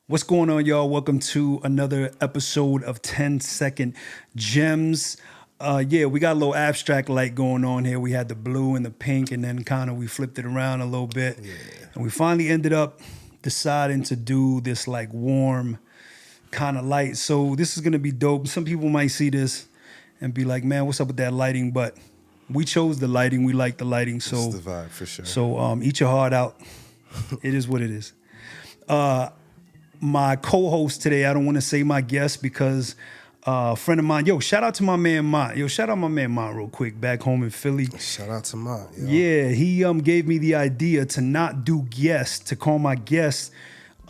What's going on, y'all? Welcome to another episode of 10-Second Gems. We got a little abstract light going on here. We had the blue and the pink, and then kind of we flipped it around a little bit. Yeah. And we finally ended up deciding to do this like warm kind of light. So this is going to be dope. Some people might see this and be like, man, what's up with that lighting? But we chose the lighting. We like the lighting. So it's the vibe for sure. So eat your heart out. It is what it is. My co-host today, I don't want to say my guest because a friend of mine, shout out to my man Mont. Shout out my man Mont real quick, back home in Philly. Shout out to Mont. Yeah, he gave me the idea to not do guests, to call my guest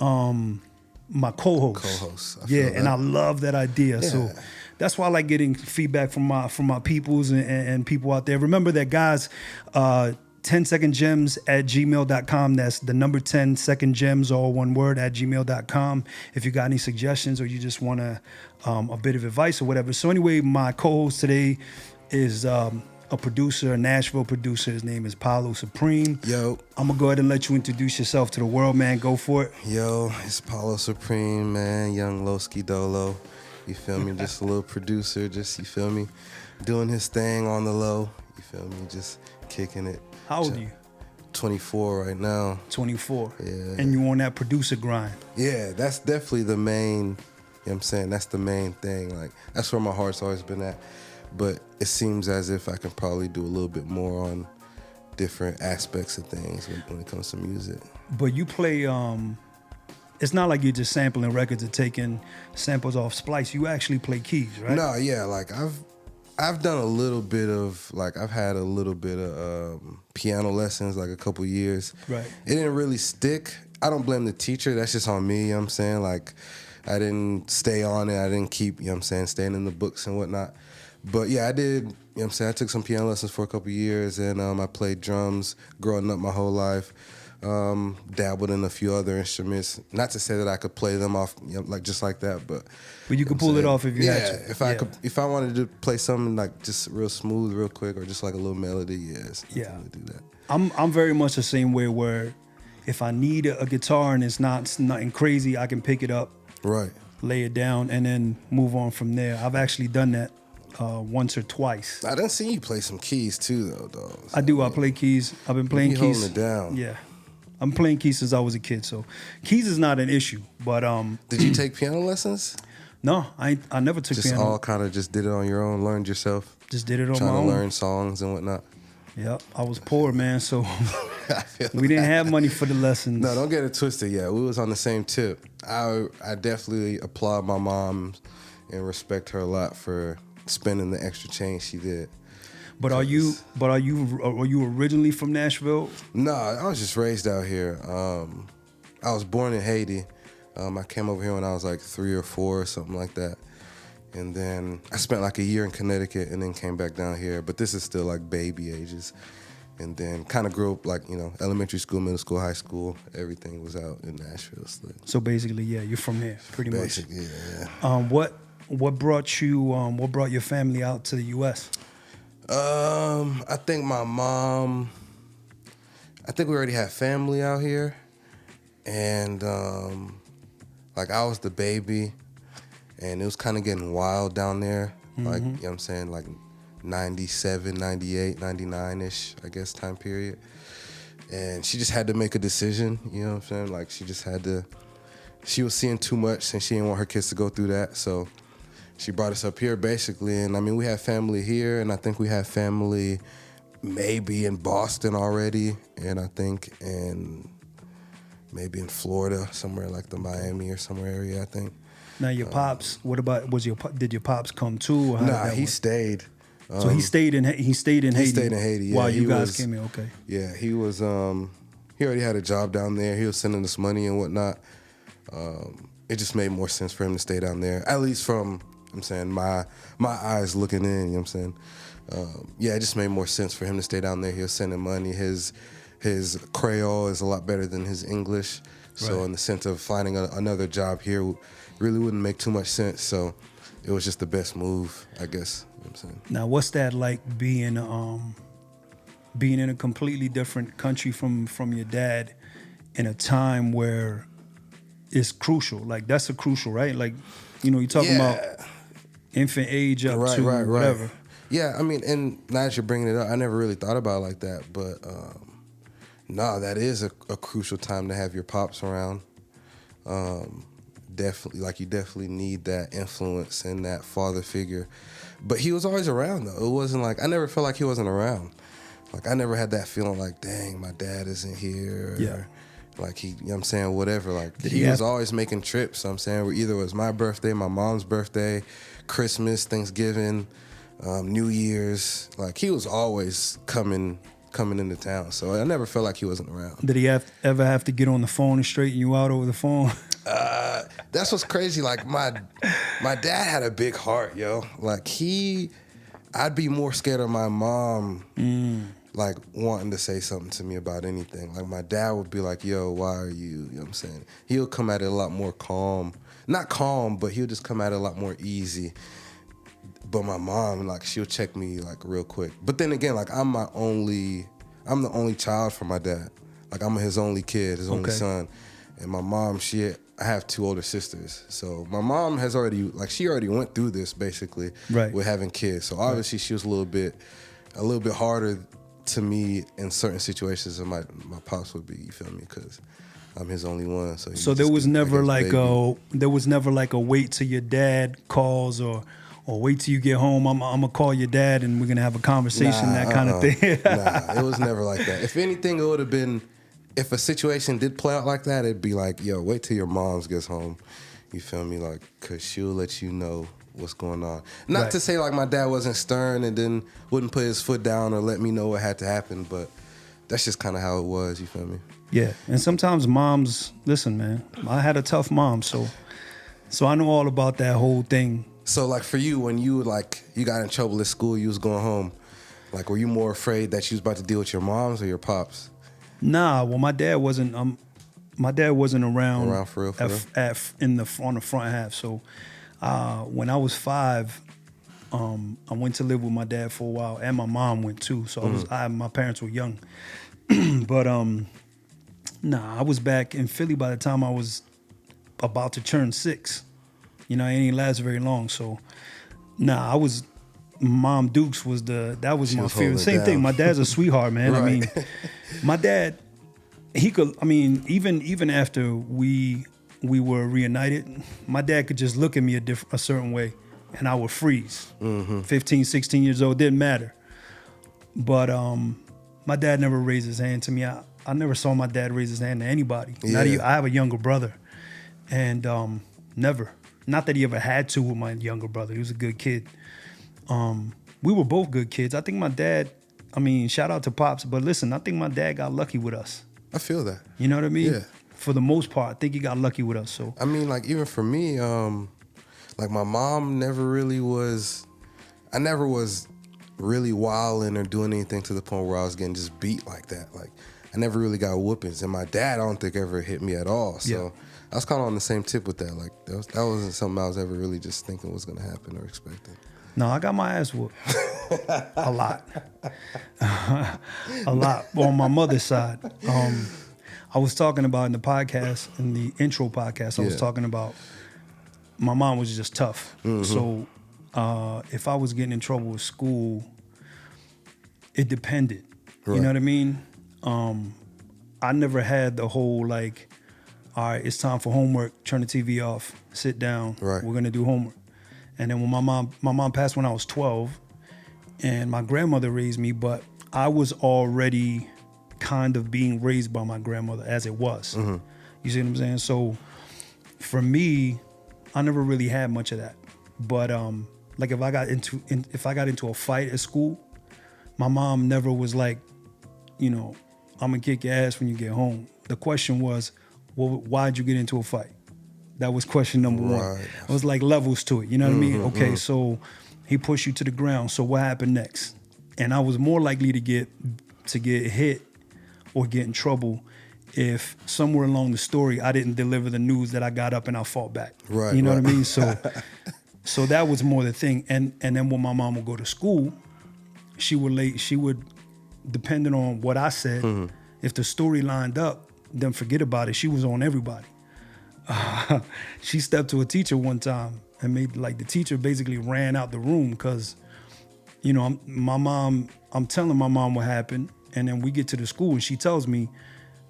my co-host. And I love that idea. Yeah. So that's why I like getting feedback from my peoples and people out there. Remember that, guys. 10secondgems at gmail.com. That's the number 10secondgems, all one word, at gmail.com. If you got any suggestions or you just want a bit of advice or whatever. So anyway, my co-host today is a producer, a Nashville producer. His name is Palo Supreme. Yo. I'm going to go ahead and let you introduce yourself to the world, man. Go for it. Yo, it's Palo Supreme, man. Young Lowski Dolo. You feel me? Just a little producer. Just, you feel me? Doing his thing on the low. You feel me? Just kicking it. How old are you? 24 right now. 24. Yeah. And you on that producer grind. Yeah, that's definitely the main, you know what I'm saying? That's the main thing. Like, that's where my heart's always been at. But it seems as if I can probably do a little bit more on different aspects of things when it comes to music. But you play, it's not like you're just sampling records or taking samples off Splice. You actually play keys, right? No, yeah, like I've done a little bit of, like, I've had a little bit of piano lessons, like a couple years. Right. It didn't really stick. I don't blame the teacher. That's just on me, you know what I'm saying? Like, I didn't stay on it. I didn't keep, you know what I'm saying, staying in the books and whatnot. But, yeah, I did, you know what I'm saying? I took some piano lessons for a couple years, and I played drums growing up my whole life. Dabbled in a few other instruments. Not to say that I could play them off, you know, like just like that, but you could pull it off if you had to. If I wanted to play something like just real smooth, real quick, or just like a little melody, I would do that. I'm very much the same way where if I need a guitar and it's nothing crazy, I can pick it up, right, lay it down, and then move on from there. I've actually done that once or twice. I done seen you play some keys too, though, dog. I do. I play keys. I've been playing keys. Holding it down. Yeah. I'm playing keys since I was a kid, so keys is not an issue. But did you take piano lessons? No, I never took just piano. Just all kind of just did it on your own, learned yourself. Just did it on my own. Trying to learn songs and whatnot. Yep, I was poor, man, so we didn't have money for the lessons. No, don't get it twisted. Yeah, we was on the same tip. I definitely applaud my mom and respect her a lot for spending the extra change she did. But are you originally from Nashville? No, I was just raised out here. I was born in Haiti. I came over here when I was like 3 or 4 or something like that. And then I spent like a year in Connecticut and then came back down here. But this is still like baby ages. And then kind of grew up like, you know, elementary school, middle school, high school. Everything was out in Nashville. So basically, yeah, you're from here, pretty much. Yeah. What brought your family out to the U.S.? I think my mom, we already had family out here, and like I was the baby, and it was kind of getting wild down there, like, you know what I'm saying, like 97, 98, 99-ish, I guess, time period. And she just had to make a decision, you know what I'm saying, like she was seeing too much and she didn't want her kids to go through that, so she brought us up here, basically, and I mean, we have family here, and I think we have family maybe in Boston already, and I think maybe in Florida, somewhere like the Miami or somewhere area, I think. Now, your pops, what about, did your pops come too? Or nah, he stayed. So he stayed in Haiti? He stayed in Haiti, yeah. While you guys came in, okay. Yeah, he was, he already had a job down there. He was sending us money and whatnot. It just made more sense for him to stay down there, at least from, I'm saying, my eyes looking in, you know what I'm saying? It just made more sense for him to stay down there. He was sending money. His Creole is a lot better than his English. So in the sense of finding another job here really wouldn't make too much sense. So it was just the best move, I guess. You know what I'm saying? Now, what's that like being in a completely different country from your dad in a time where is crucial. Like that's a crucial, right? Like, you know, you're talking about infant age up to whatever. Yeah, I mean, and now that you're bringing it up, I never really thought about it like that. But no, that is a crucial time to have your pops around. Definitely, like you definitely need that influence and that father figure. But he was always around though. It wasn't like I never felt like he wasn't around. Like I never had that feeling like, dang, my dad isn't here. Yeah. Or, like he, you know what I'm saying, whatever. Like Did he he was have- always making trips. I'm saying either it was my birthday, my mom's birthday, Christmas, Thanksgiving, New Year's. Like he was always coming into town. So I never felt like he wasn't around. Did he ever have to get on the phone and straighten you out over the phone? That's what's crazy. Like my dad had a big heart, yo. Like I'd be more scared of my mom like wanting to say something to me about anything. Like my dad would be like, yo, why are you, you know what I'm saying? He'll come at it a lot more calm. Not calm, but he'll just come at it a lot more easy. But my mom, like she'll check me like real quick. But then again, like I'm the only child for my dad. Like I'm his only kid, his only son. And my mom, I have 2 older sisters. So my mom has she already went through this basically with having kids. So obviously she was a little bit harder to me in certain situations than my pops would be, you feel me? Because I'm his only one. So there was never like a wait till your dad calls or wait till you get home. I'm gonna call your dad and we're gonna have a conversation, that kind of thing. Nah, it was never like that. If anything, it would have been, if a situation did play out like that, it'd be like, yo, wait till your mom's gets home. You feel me? Like, cause she'll let you know what's going on. Not to say like my dad wasn't stern and then wouldn't put his foot down or let me know what had to happen, but that's just kind of how it was. You feel me? Yeah, and sometimes moms, listen, man, I had a tough mom, so I know all about that whole thing. So like for you, when you got in trouble at school, you was going home, like were you more afraid that you was about to deal with your moms or your pops? Nah, well my dad wasn't around for real? on the front half. So when I was 5, I went to live with my dad for a while, and my mom went too. So my parents were young, but I was back in Philly by the time I was about to turn 6. You know, it ain't last very long. So Mom Dukes was my favorite. Same thing. My dad's a sweetheart, man. Right. I mean, my dad, he could, I mean, even after we were reunited, my dad could just look at me a certain way and I would freeze. 15, 16 years old, didn't matter. But my dad never raised his hand to me. I never saw my dad raise his hand to anybody. Yeah. I have a younger brother, and never. Not that he ever had to with my younger brother. He was a good kid. We were both good kids. I think my dad, I mean, shout out to Pops, but listen, I think my dad got lucky with us. I feel that. You know what I mean? Yeah. For the most part, I think he got lucky with us. So I mean, like even for me, like my mom never really was. I never was really wilding or doing anything to the point where I was getting just beat like that. Like I never really got whoopings, and my dad I don't think ever hit me at all. So I was kind of on the same tip with that. Like that wasn't something I was ever really just thinking was gonna happen or expecting. no, I got my ass whooped a lot, a lot on my mother's side. I was talking about in the podcast, in the intro podcast, I was talking about my mom was just tough. So if I was getting in trouble with school, it depended. You know what I mean? I never had the whole like, all right, it's time for homework, turn the TV off, sit down, we're gonna do homework. And then when my mom passed when I was 12, and my grandmother raised me, but I was already kind of being raised by my grandmother as it was. You see what I'm saying? So for me, I never really had much of that. But like if I got into a fight at school, my mom never was like, you know, I'm gonna kick your ass when you get home. The question was, well, why'd you get into a fight? That was question number one. It was like levels to it. You know what I mean? Okay, so he pushed you to the ground. So what happened next? And I was more likely to get hit or get in trouble if somewhere along the story I didn't deliver the news that I got up and I fought back. You know what I mean? So that was more the thing. And then when my mom would go to school, she would, depending on what I said, if the story lined up, then forget about it. She was on everybody. she stepped to a teacher one time and made like the teacher basically ran out the room because, you know, I'm telling my mom what happened, and then we get to the school and she tells me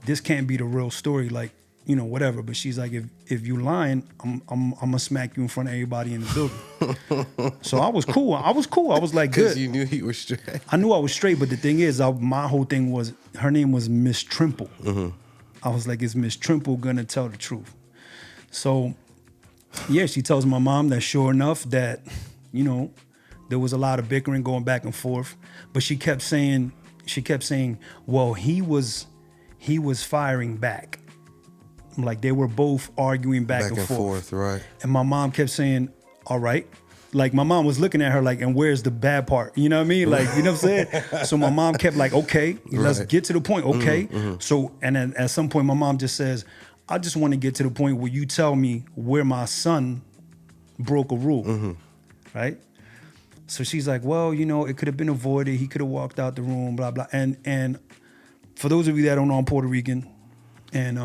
this can't be the real story, like, you know, whatever. But she's like, if you lying, I'm gonna smack you in front of everybody in the building. So I was cool. I was like, good. Because you knew he was straight. I knew I was straight, but the thing is, my whole thing was her name was Miss Trimple. I was like, is Miss Trimple gonna tell the truth? So, yeah, she tells my mom that sure enough that, you know, there was a lot of bickering going back and forth, but she kept saying, well, he was firing back. Like they were both arguing back and forth. Right. And my mom kept saying, all right. Like my mom was looking at her like, and where's the bad part? You know what I mean? Like, you know what I'm saying? So my mom kept like, okay, let's get to the point. Okay. So, and then at some point my mom just says, I just want to get to the point where you tell me where my son broke a rule. Right? So she's like, well, you know, it could have been avoided. He could have walked out the room, blah, blah. And for those of you that don't know, I'm Puerto Rican. And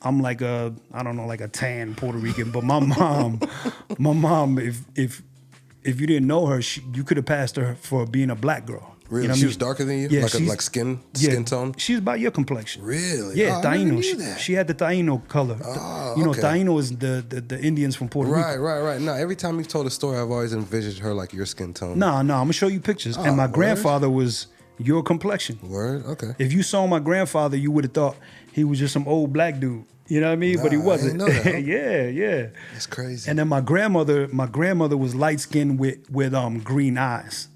I'm like I don't know, like a tan Puerto Rican. But my mom, if you didn't know her, you could have passed her for being a black girl. Really? You know She was darker than you? Yeah, like skin tone? She's about your complexion. Really? Yeah, I never Taino. knew that. She had the Taino color. Oh, you know, okay. Taino is the Indians from Puerto Rico. Right. No, every time you've told a story, I've always envisioned her like your skin tone. No, I'm gonna show you pictures. And my word? grandfather was your complexion. Word? Okay. If you saw my grandfather, you would have thought he was just some old black dude. You know what I mean? But he Nah, I wasn't. didn't know that. Yeah. That's crazy. And then my grandmother was light skinned with green eyes.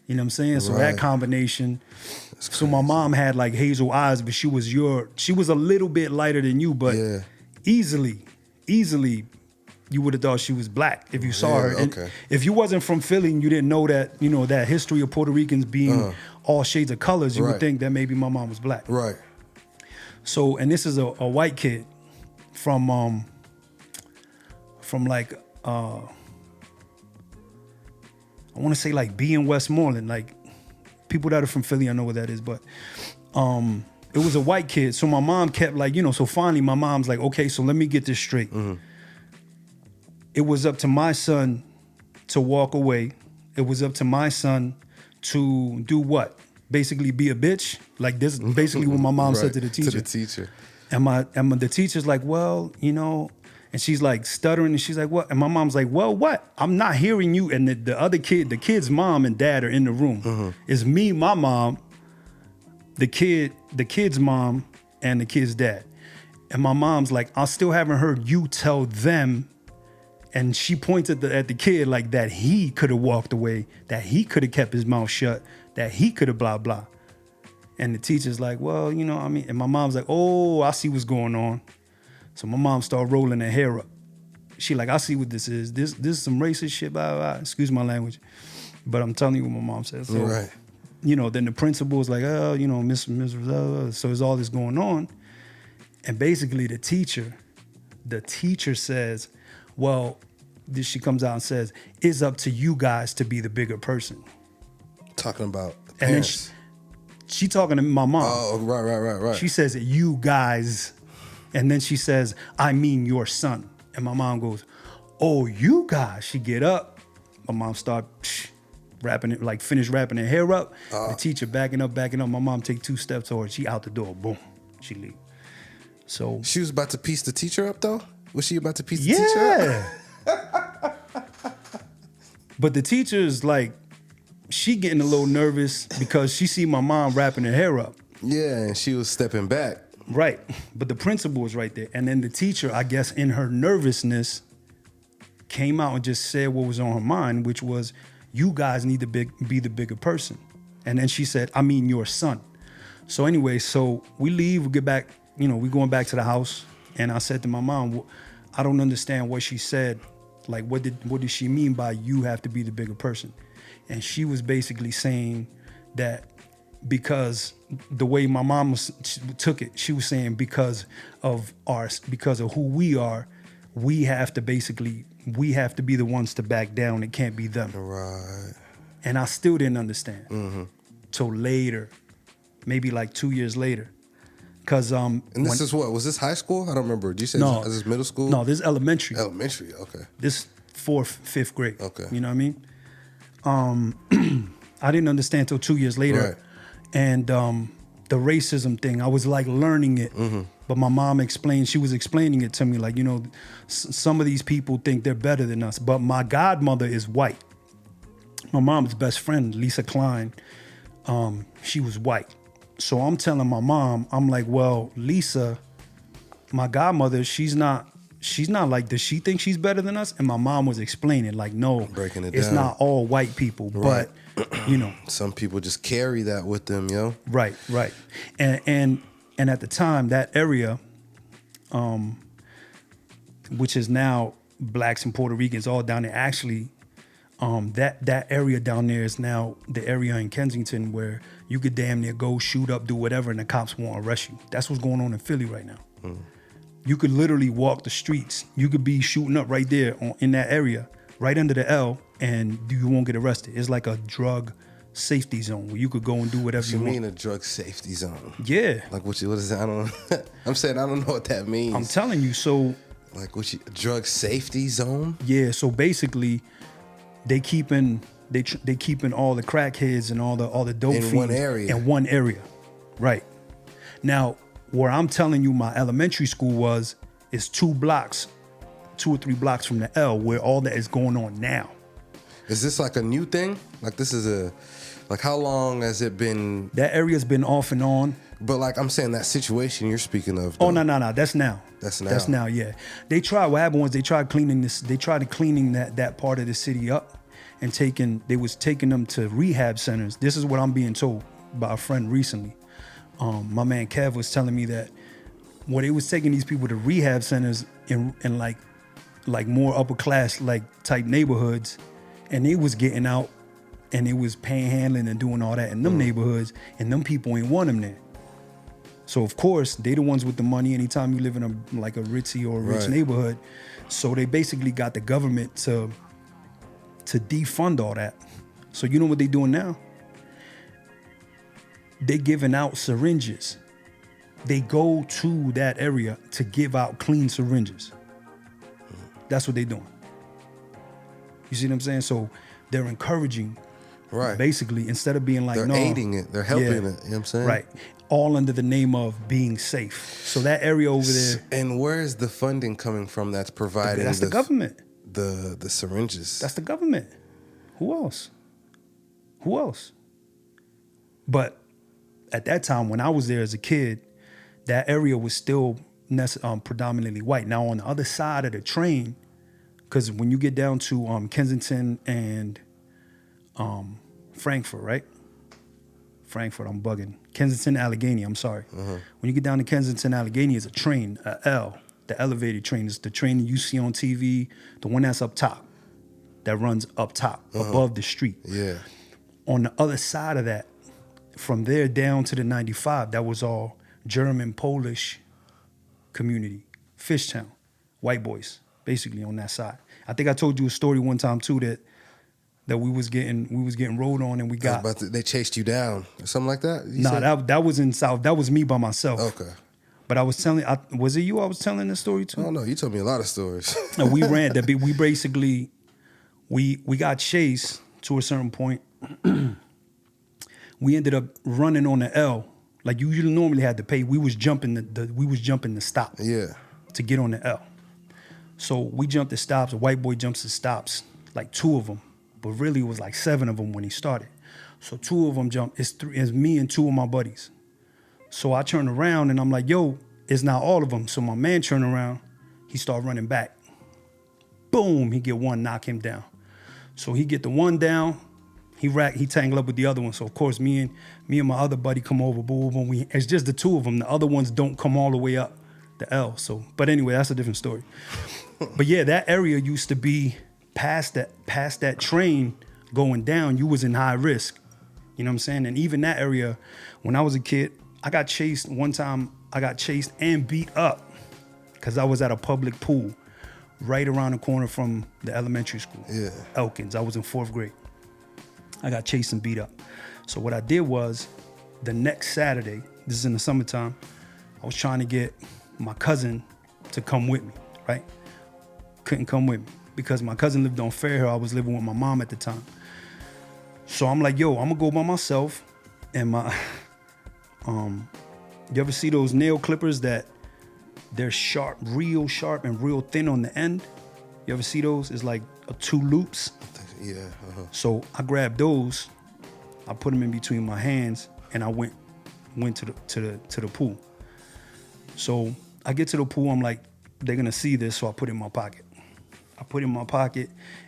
You know what I'm saying? So that Right. combination. So my mom had like hazel eyes, but she was a little bit lighter than you, but Yeah. easily, you would have thought she was black if you saw her. And okay. if you wasn't from Philly and you didn't know that, you know, that history of Puerto Ricans being all shades of colors, you would Right. think that maybe my mom was black. Right. So, and this is a white kid from like I want to say like B in Westmoreland. Like people that are from Philly, I know what that is, but it was a white kid. So my mom kept like, you know, so finally my mom's like, okay, so let me get this straight. It was up to my son to walk away. It was up to my son to do what? Basically be a bitch. Like this is basically what my mom said to the teacher. To the teacher. And the teacher's like, well, you know, and she's like stuttering and she's like, what? And my mom's like, well, what? I'm not hearing you. And the kid's mom and dad are in the room. It's me, my mom, the kid's mom, and the kid's dad. And my mom's like, I still haven't heard you tell them. And she points at the kid like that he could have walked away, that he could have kept his mouth shut, that he could have blah, blah. And the teacher's like, well, you know, I mean, and my mom's like, oh, I see what's going on. So my mom started rolling her hair up. She like, I see what this is. This is some racist shit, blah, blah, blah. Excuse my language. But I'm telling you what my mom said. So, Right. you know, then the principal was like, oh, you know, Miss so there's all this going on. And basically the teacher says, well, she comes out and says, it's up to you guys to be the bigger person. Talking about the And then parents. she talking to my mom. Oh, right. She says, you guys. And then she says, I mean your son. And my mom goes, oh, you guys. She get up. My mom start wrapping it, like finish wrapping her hair up. The teacher backing up. My mom take 2 steps towards her. She out the door. Boom. She leave. So. She was about to piece the teacher up, though? Was she about to piece the teacher up? Yeah. But the teacher's like, she getting a little nervous because she see my mom wrapping her hair up. Yeah, and she was stepping back. Right. But the principal was right there. And then the teacher, I guess in her nervousness, came out and just said what was on her mind, which was, you guys need to be the bigger person. And then she said, I mean your son. So anyway, so we leave, we get back, you know, we going back to the house. And I said to my mom, I don't understand what she said. Like, what did she mean by you have to be the bigger person? And she was basically saying that because the way my mom took it, she was saying because of who we are, we have to be the ones to back down. It can't be them. Right. And I still didn't understand till later, maybe like 2 years later. Because And this is what? Was this high school? I don't remember. Did you say No. this is middle school? no, this is elementary. Elementary, okay. This 4th, 5th grade. Okay. You know what I mean? I didn't understand until 2 years later. Right. And the racism thing, I was like learning it. Mm-hmm. But my mom she was explaining it to me like, some of these people think they're better than us. But my godmother is white. My mom's best friend, Lisa Klein, she was white. So I'm telling my mom, I'm like, well, Lisa, my godmother, she's not like, does she think she's better than us? And my mom was explaining like, no, Breaking it it's down. not all white people, Right. but Some people just carry that with them, yo. Right. And at the time, that area, which is now blacks and Puerto Ricans all down there, actually, that area down there is now the area in Kensington where you could damn near go shoot up, do whatever, and the cops won't arrest you. That's what's going on in Philly right now. You could literally walk the streets. You could be shooting up right there in that area, right under the L, and you won't get arrested. It's like a drug safety zone where you could go and do whatever You you mean want. a drug safety zone? Yeah. Like what is that? I don't I'm saying I don't know what that means. I'm telling you, so Like drug safety zone? yeah, so basically they keeping all the crackheads and all the dope In fiends one area. In one area. Right. Now, where I'm telling you my elementary school is 2 or 3 blocks from the L where all that is going on now. Is this like a new thing? Like this is like how long has it been? That area's been off and on. But like I'm saying that situation you're speaking of. Oh, though. no. That's now. That's now. Yeah. They tried, what happened was they tried cleaning that part of the city up and they was taking them to rehab centers. This is what I'm being told by a friend recently. My man Kev was telling me that they was taking these people to rehab centers in like more upper class like type neighborhoods, and they was getting out and they was panhandling and doing all that in them neighborhoods, and them people ain't want them there. So of course they the ones with the money anytime you live in a ritzy or a rich Right. neighborhood. So they basically got the government to defund all that. So you know what they doing now? They giving out syringes. They go to that area to give out clean syringes. That's what they doing. You see what I'm saying? So they're encouraging, Right. basically, instead of being like, They're no. aiding it. They're helping Yeah. it. You know what I'm saying? Right. All under the name of being safe. So that area over there, And where is the funding coming from that's providing that's the government. The syringes? That's the government. Who else? But at that time, when I was there as a kid, that area was still predominantly white. Now, on the other side of the train, because when you get down to Kensington and Frankfurt, right? Frankfurt, I'm bugging. Kensington, Allegheny, I'm sorry. When you get down to Kensington, Allegheny, is a train, a L, the elevated train. It's the train that you see on TV, the one that's up top, that runs up top, above the street. Yeah. On the other side of that, from there down to the 95, that was all German, Polish community, Fishtown, white boys, basically on that side. I think I told you a story one time too that we was getting rolled on and we got. They chased you down or something like that? That was in South. That was me by myself. Okay. But I was telling. Was it you? I was telling the story to. I don't know. You told me a lot of stories. And we ran. We basically we got chased to a certain point. We ended up running on the L. Like you normally had to pay. We was jumping the stop. Yeah. To get on the L. So we jumped the stops. A white boy jumps the stops, like 2 of them, but really it was like 7 of them when he started. So 2 of them jumped. It's me and 2 of my buddies. So I turn around and I'm like, yo, it's not all of them. So my man turned around, he started running back. Boom, he get one, knock him down. So he get the one down, he tangle up with the other one. So of course me and my other buddy come over, boom, boom. It's just the 2 of them. The other ones don't come all the way up the L. So, but anyway, that's a different story. But yeah, that area used to be past that train going down, you was in high risk. You know what I'm saying? And even that area, when I was a kid, I got chased one time. I got chased and beat up because I was at a public pool right around the corner from the elementary school. Yeah. Elkins. I was in 4th grade. I got chased and beat up. So what I did was the next Saturday, this is in the summertime, I was trying to get my cousin to come with me, right? Couldn't come with me because my cousin lived on Fair Hill. I was living with my mom at the time. So I'm like, yo, I'm gonna go by myself. And my, you ever see those nail clippers that they're sharp, and real thin on the end? You ever see those? It's like 2 loops. Yeah. So I grabbed those, I put them in between my hands, and I went to the pool. So I get to the pool, I'm like, they're gonna see this, so I put it in my pocket.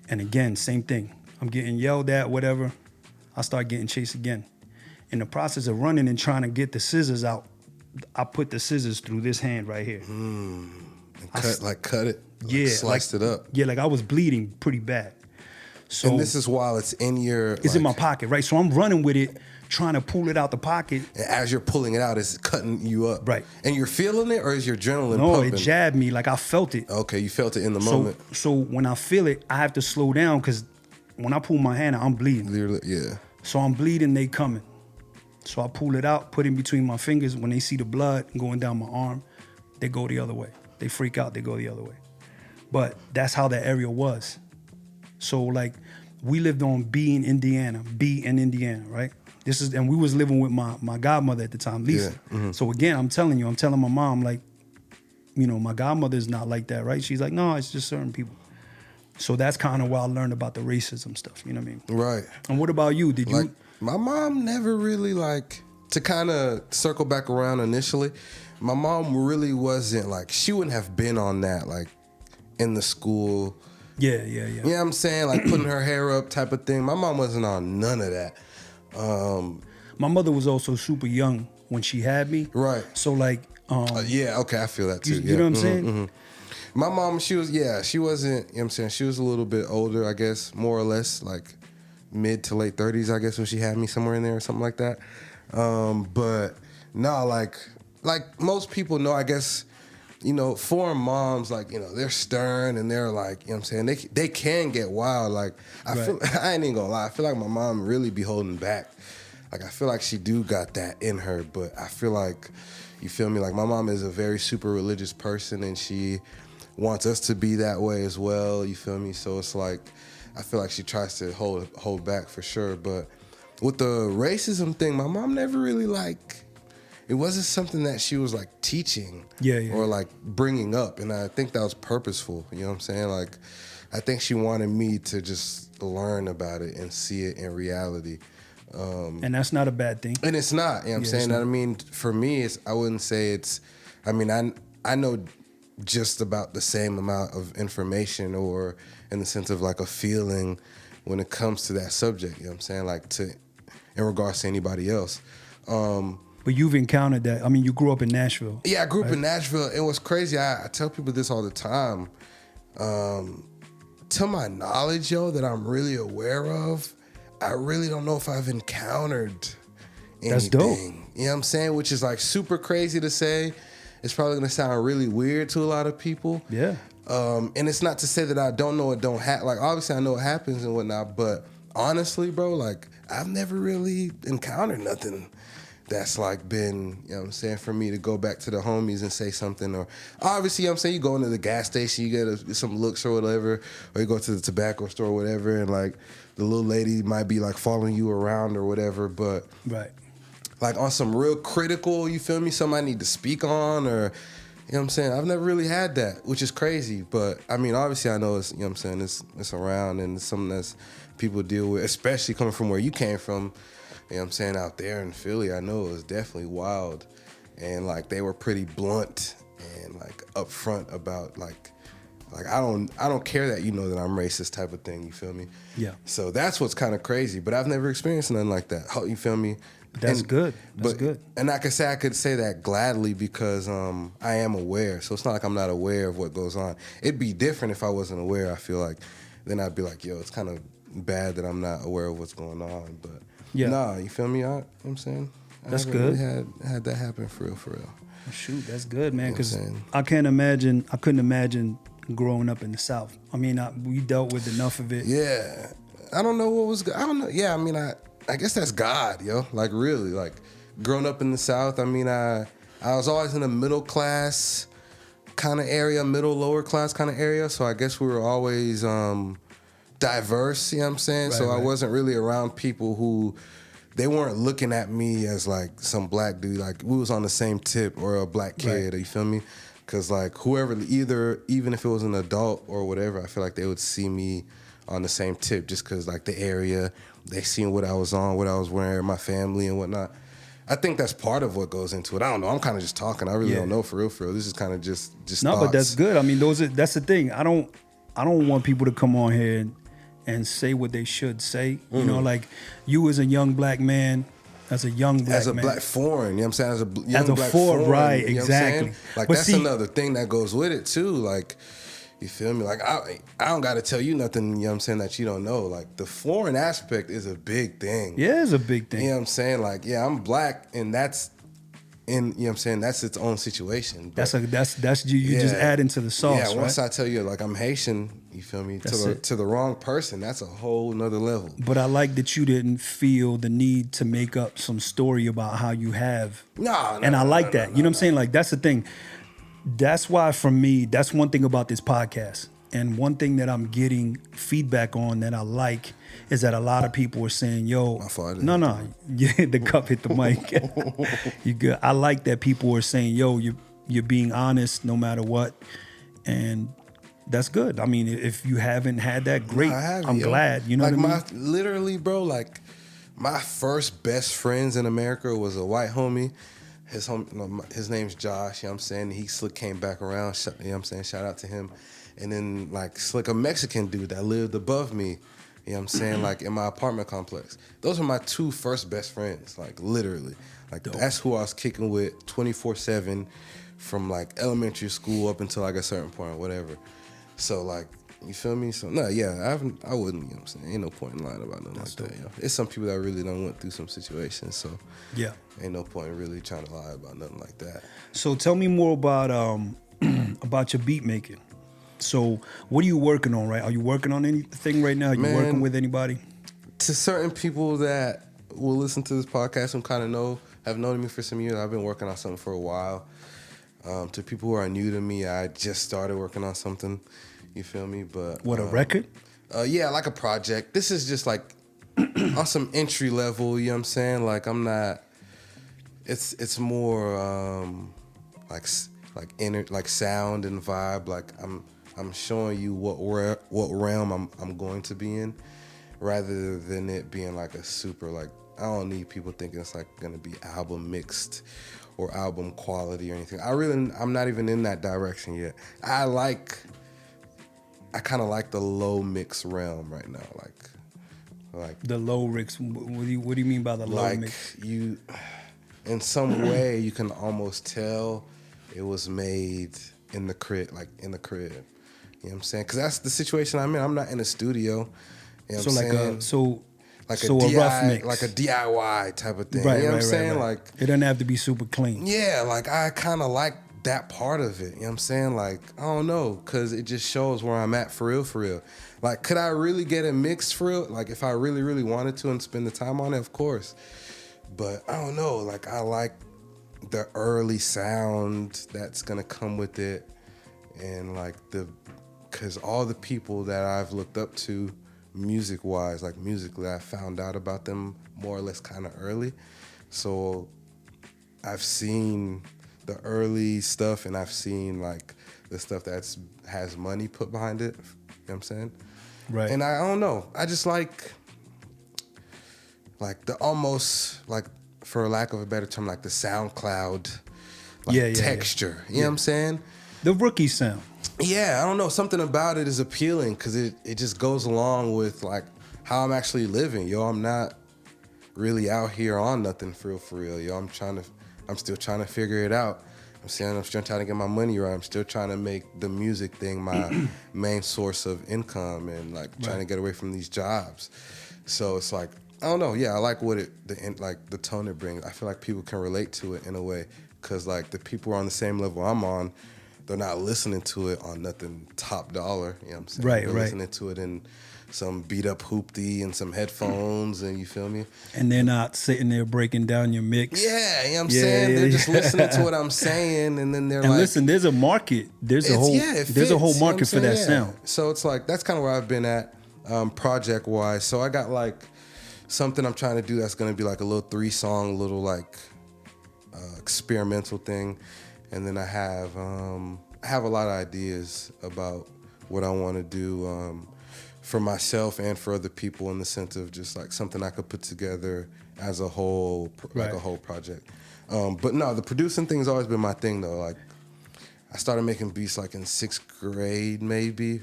And again, same thing. I'm getting yelled at, whatever. I start getting chased again. In the process of running and trying to get the scissors out, I put the scissors through this hand right here. And cut it? Yeah. Sliced it up? Yeah, like I was bleeding pretty bad. So and this is while it's in your... It's in my pocket, right? So I'm running with it, trying to pull it out the pocket. And as you're pulling it out, it's cutting you up. Right. And you're feeling it, or is your adrenaline pumping? It jabbed me, like I felt it. Okay, you felt it in the moment. So when I feel it, I have to slow down because when I pull my hand out, I'm bleeding. Yeah. So I'm bleeding, they coming. So I pull it out, put it in between my fingers. When they see the blood going down my arm, they go the other way. They freak out, they go the other way. But that's how that area was. So like, we lived on B in Indiana, right? And we was living with my godmother at the time, Lisa. Yeah. Mm-hmm. So again, I'm telling my mom, like, you know, my godmother's not like that, right? She's like, no, it's just certain people. So that's kind of where I learned about the racism stuff, you know what I mean? Right. And what about you? Did you? My mom never really, like, to kind of circle back around initially, my mom really wasn't, like, she wouldn't have been on that, like, in the school. Yeah. You know what I'm saying? Like, putting her hair up type of thing. My mom wasn't on none of that. My mother was also super young when she had me. Right. So, like... yeah, okay, I feel that too. You know what I'm saying? Mm-hmm. My mom, she wasn't, you know what I'm saying? She was a little bit older, I guess, more or less, like mid to late 30s, I guess, when she had me somewhere in there or something like that. But no, like most people know, I guess, you know, foreign moms, like, you know, they're stern and they're like, you know what I'm saying? They can get wild. Like, I ain't even gonna lie. I feel like my mom really be holding back. Like, I feel like she do got that in her, but I feel like, you feel me? Like, my mom is a very super religious person and she wants us to be that way as well, you feel me? So it's like, I feel like she tries to hold back for sure. But with the racism thing, my mom never really, like, it wasn't something that she was, like, teaching or, like, bringing up. And I think that was purposeful, you know what I'm saying? Like, I think she wanted me to just learn about it and see it in reality. And that's not a bad thing. And it's not, you know what I'm saying? I mean, for me, I wouldn't say it's, I mean, I know just about the same amount of information or in the sense of like a feeling when it comes to that subject, you know what I'm saying? Like in regards to anybody else. But you've encountered that. I mean, you grew up in Nashville. Yeah, I grew up in Nashville. It was crazy. I tell people this all the time. To my knowledge, yo, that I'm really aware of, I really don't know if I've encountered anything. That's dope. You know what I'm saying? Which is like super crazy to say. It's probably gonna sound really weird to a lot of people. Yeah. And it's not to say that I don't know it don't happen. Like, obviously I know it happens and whatnot, but honestly, bro, like, I've never really encountered nothing that's like been, you know what I'm saying, for me to go back to the homies and say something. Or obviously, you know what I'm saying, you go into the gas station, you get some looks or whatever, or you go to the tobacco store or whatever, and like the little lady might be like following you around or whatever, but like on some real critical, you feel me, something I need to speak on, or, you know what I'm saying, I've never really had that, which is crazy. But I mean, obviously I know it's, you know what I'm saying, it's around and it's something that's people deal with, especially coming from where you came from. You know what I'm saying, out there in Philly, I know it was definitely wild. And like they were pretty blunt and like upfront about like I don't care that you know that I'm racist type of thing, you feel me? Yeah. So that's what's kind of crazy, but I've never experienced nothing like that. You feel me? That's good. That's good. And I could say that gladly because I am aware. So it's not like I'm not aware of what goes on. It'd be different if I wasn't aware, I feel like. Then I'd be like, yo, it's kind of bad that I'm not aware of what's going on, but yeah. Nah, you feel me? You know what I'm saying? That's good. Really had that happen for real. Shoot, that's good, man. Because you know I couldn't imagine growing up in the South. I mean, we dealt with enough of it. Yeah, I don't know what was. I don't know. Yeah, I mean, I guess that's God, yo. Like really, like growing up in the South. I mean, I I was always in a middle class kind of area, middle lower class kind of area. So I guess we were always diverse. You know what I'm saying? Right, so I right. wasn't really around people who they weren't looking at me as like some black dude. Like we was on the same tip or a black kid. Right. You feel me? Because like whoever, even if it was an adult or whatever, I feel like they would see me on the same tip just because like the area, they seen what I was on, what I was wearing, my family and whatnot. I think that's part of what goes into it. I don't know. I'm kind of just talking. I really Yeah. don't know for real, for real. This is kind of just No, thoughts. but that's good. I mean, that's the thing. I don't want people to come on here and say what they should say. You know, like you as a young black man, as a young black As a man. black foreign, you know what I'm saying? As a young As a black foreign, right, you know what I'm exactly. saying? Like But that's see- another thing that goes with it too. Like, you feel me? Like I don't got to tell you nothing, you know what I'm saying, that you don't know. Like the foreign aspect is a big thing. Yeah, it's a big thing. You know what I'm saying? Like, yeah, I'm black and that's you know what I'm saying, that's its own situation. But That's you just add into the sauce, yeah, once right? I tell you like I'm Haitian, you feel me, That's it. to the wrong person, that's a whole nother level. But I like that you didn't feel the need to make up some story about how you have. And I like that. You know what I'm saying? Like that's the thing. That's why for me, that's one thing about this podcast. And one thing that I'm getting feedback on that I like is that a lot of people are saying, yo, My fault, I didn't no, yeah, the cup hit the mic. You good. I like that people are saying, yo, you're being honest no matter what. And that's good. I mean, if you haven't had that, great. I have, I'm yo. glad. You know like what I mean? literally, bro, like my first best friends in America was a white homie. His name's Josh, you know what I'm saying? He slick came back around, you know what I'm saying? Shout out to him. And then like slick a Mexican dude that lived above me, you know what I'm saying? Like in my apartment complex. Those are my two first best friends, like literally. Like that's who I was kicking with 24/7 from like elementary school up until like a certain point or whatever. So like, you feel me? So no, yeah, I wouldn't, you know what I'm saying? Ain't no point in lying about nothing like that, yo. It's some people that really done went through some situations, so Yeah. ain't no point in really trying to lie about nothing like that. So tell me more about about your beat making. So what are you working on, right? Are you working on anything right now? Are you Man, working with anybody? To certain people that will listen to this podcast and kind of have known me for some years, I've been working on something for a while. To people who are new to me, I just started working on something. You feel me? But What, a record? Yeah, like a project. This is just like on some entry level. You know what I'm saying? Like I'm not. It's more like sound and vibe. Like I'm showing you what realm I'm going to be in, rather than it being like a super like. I don't need people thinking it's like gonna be album mixed or album quality or anything. I'm not even in that direction yet. I kind of like the low mix realm right now, like The low mix. What do you mean by the low like mix? you, in some way you can almost tell it was made in the crib, like in the crib. You know what I'm saying? Because that's the situation I'm in. I'm not in a studio. You know So what I'm like saying? a rough mix, like a DIY type of thing. Right, you know what I'm right, saying? right. Like It doesn't have to be super clean. yeah, like I kind of like that part of it. You know what I'm saying? Like, I don't know, because it just shows where I'm at for real, for real. Like, could I really get it mixed for real? Like, if I really, really wanted to and spend the time on it, of course. But I don't know. Like, I like the early sound that's going to come with it. And like because all the people that I've looked up to music-wise, like musically, I found out about them more or less kind of early. So I've seen the early stuff and I've seen like the stuff that's has money put behind it. You know what I'm saying? Right. And I don't know. I just like the almost like, for lack of a better term, like the SoundCloud texture. You know what I'm saying? The rookie sound. Yeah, I don't know. Something about it is appealing because it just goes along with like how I'm actually living. Yo, I'm not really out here on nothing for real. Yo, I'm still trying to figure it out. I'm still trying to get my money right. I'm still trying to make the music thing my main source of income and like trying to get away from these jobs. So it's like, I don't know. Yeah, I like the tone it brings. I feel like people can relate to it in a way because like the people are on the same level I'm on. they're not listening to it on nothing top dollar. You know what I'm saying? Right, they're right. listening to it in some beat up hoopty and some headphones, and you feel me? And they're not sitting there breaking down your mix. Yeah, you know what I'm Yeah, saying? yeah, They're yeah. just listening to what I'm saying, and then they're And like, listen, there's a market. There's a it's- whole yeah, it there's a whole fits, you know what market for I'm that saying? sound. So it's like, that's kind of where I've been at project wise. So I got like something I'm trying to do that's going to be like a little 3-song, little like experimental thing. And then I have a lot of ideas about what I want to do for myself and for other people, in the sense of just like something I could put together as a whole, like Right. a whole project. But no, the producing thing's always been my thing though. Like I started making beats like in 6th grade, maybe.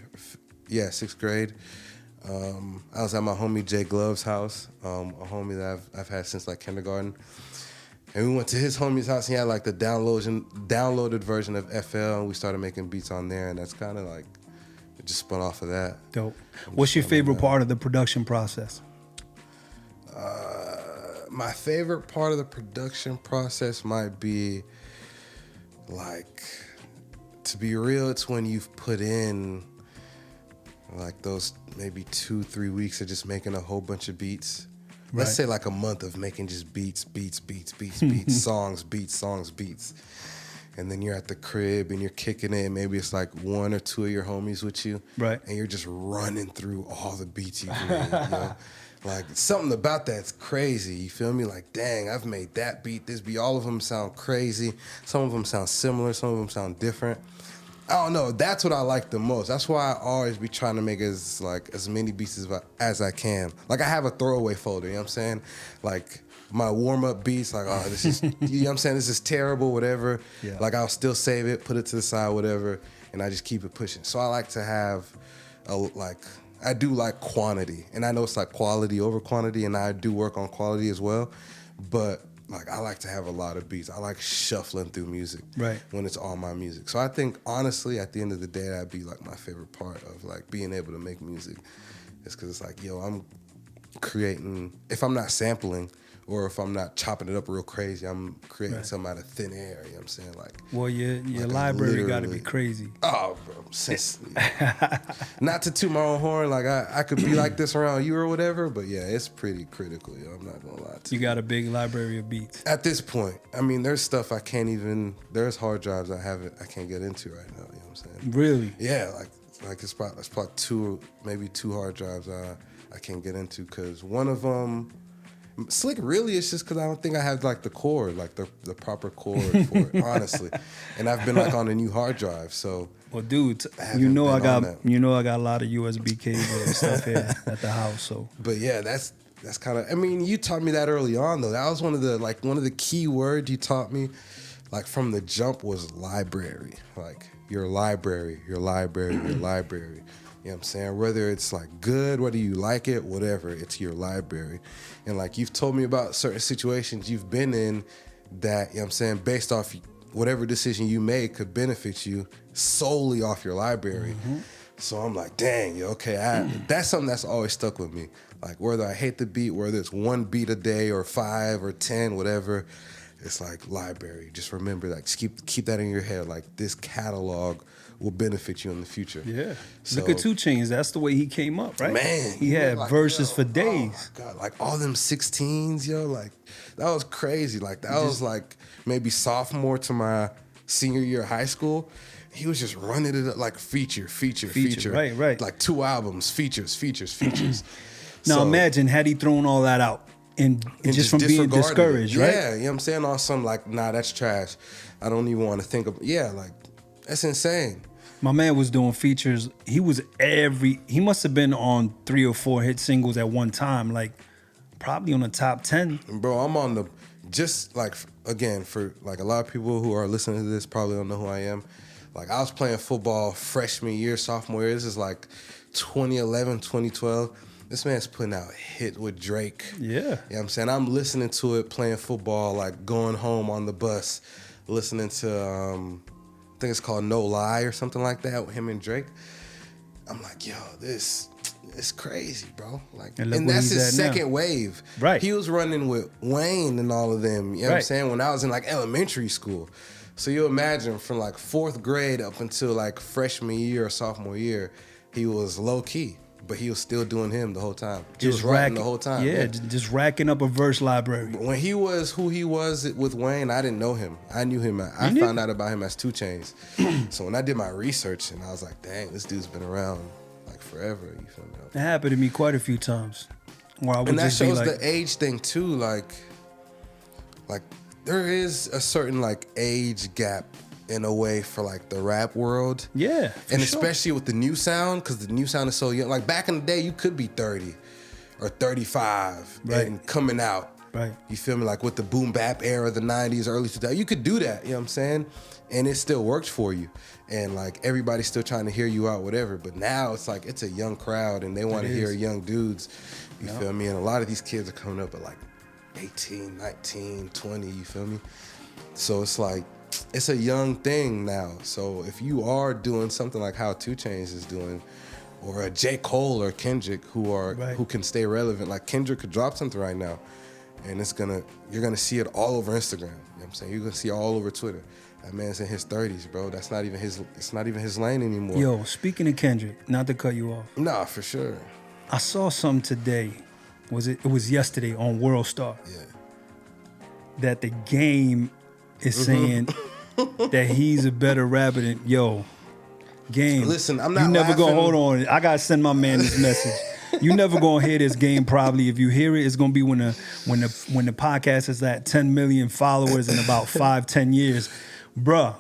Yeah, 6th grade. I was at my homie Jay Glove's house, a homie that I've had since like kindergarten. And we went to his homie's house. And he had like the downloaded version of FL, and we started making beats on there. And that's kind of like, it just spun off of that. Dope. What's your favorite part of the production process? My favorite part of the production process might be, like, to be real, it's when you've put in like those maybe 2-3 weeks of just making a whole bunch of beats. Let's Right. say like a month of making just beats, songs, beats. And then you're at the crib and you're kicking it. Maybe it's like 1 or 2 of your homies with you. Right. And you're just running through all the beats you made, you know? Like, something about that's crazy, you feel me? Like, dang, I've made that beat, this beat. All of them sound crazy. Some of them sound similar. Some of them sound different. I don't know. That's what I like the most. That's why I always be trying to make as many beats as I can. Like, I have a throwaway folder, you know what I'm saying? Like, my warm-up beats, like, oh, this is, you know what I'm saying? This is terrible, whatever. Yeah. Like, I'll still save it, put it to the side, whatever, and I just keep it pushing. So I like to have, I do like quantity. And I know it's like quality over quantity, and I do work on quality as well. But like, I like to have a lot of beats. I like shuffling through music Right. when it's all my music. So I think, honestly, at the end of the day, that'd be like my favorite part of like being able to make music. Is because it's like, yo, I'm creating, if I'm not sampling or if I'm not chopping it up real crazy, I'm creating Right. something out of thin air, you know what I'm saying? Like, Well, your like library got to be literally- crazy. oh, bro, not to toot my own horn, like I could be like this around you or whatever, but yeah, it's pretty critical, yo. I'm not gonna lie to You you. got a big library of beats. At this point, I mean, there's stuff I can't even, there's hard drives I can't get into right now, you know what I'm saying? Really? Yeah, like it's probably 2, maybe 2 hard drives I can't get into, because one of them, Slick, really, it's just because I don't think I have like the cord, like the proper cord for it, honestly. And I've been like on a new hard drive, so. Well, dude, haven't you know I been on got that. a lot of USB cable and stuff here at the house. So But yeah, that's kind of, I mean, you taught me that early on though. That was one of the key words you taught me, like from the jump, was library. Like your library. You know what I'm saying? Whether it's like good, whether you like it, whatever, it's your library. And like you've told me about certain situations you've been in that, you know what I'm saying, based off whatever decision you made could benefit you solely off your library. So I'm like, dang, yo, okay, that's something that's always stuck with me. Like whether I hate the beat, whether it's 1 beat a day or 5 or 10, whatever, it's like library. Just remember that. Just keep that in your head. Like this catalog will benefit you in the future. yeah, So, look at 2 Chainz. That's the way he came up, right? man, he had like, verses yo, for days. Oh my God, like all them 16s, yo, like that was crazy. Like that was like maybe sophomore to my senior year of high school. He was just running it up like feature. Right. Like 2 albums, features. Now So- imagine had he thrown all that out and just from being disregarded it. discouraged, right? Yeah, you know what I'm saying? On some like, nah, that's trash. I don't even want to think of, yeah, like that's insane. My man was doing features. He must have been on 3 or 4 hit singles at one time, like probably on the top 10. And bro, I'm on the, just like, again, for like a lot of people who are listening to this probably don't know who I am. Like I was playing football freshman year, sophomore year. This is like 2011, 2012. This man's putting out a hit with Drake. Yeah. You know what I'm saying? I'm listening to it, playing football, like going home on the bus, listening to, I think it's called No Lie or something like that with him and Drake. I'm like, yo, this is crazy, bro. Like, And look and where that's he's his at now. second wave. Right. He was running with Wayne and all of them, you know what I'm Right. saying, when I was in like elementary school. So you imagine from like 4th grade up until like freshman year or sophomore year, he was low key, but he was still doing him the whole time. He was writing the whole time. Yeah, just racking up a verse library. When he was who he was with Wayne, I didn't know him. I knew him. I found out about him as 2 Chainz. So when I did my research, and I was like, dang, this dude's been around like forever. You feel me? It happened to me quite a few times. Where I would And that just be shows like, the age thing too. Like there is a certain like age gap in a way for like the rap world. Yeah, and especially with the new sound, because the new sound is so young. Like back in the day, you could be 30 or 35 and coming out. Right. You feel me? Like with the boom bap era, the 90s, early 2000s, you could do that. You know what I'm saying? And it still works for you. And like everybody's still trying to hear you out, whatever. But now it's like it's a young crowd and they want to hear young dudes. You feel me? And a lot of these kids are coming up at like 18, 19, 20, you feel me? So it's like, it's a young thing now. So if you are doing something like how 2 Chainz is doing, or a J. Cole or Kendrick who can stay relevant, like Kendrick could drop something right now, and you're gonna see it all over Instagram. You know what I'm saying? You're gonna see it all over Twitter. That man's in his 30s, bro. It's not even his lane anymore. Yo, speaking of Kendrick, not to cut you off. Nah, for sure. I saw something today. It was yesterday on World Star. Yeah. That the game is saying that he's a better rapper than Game. Listen, I'm not. You never laughing. gonna hold on. I gotta send my man this message. You never gonna hear this Game. Probably if you hear it, it's gonna be when the podcast is at 10 million followers in about 5-10 years, bruh.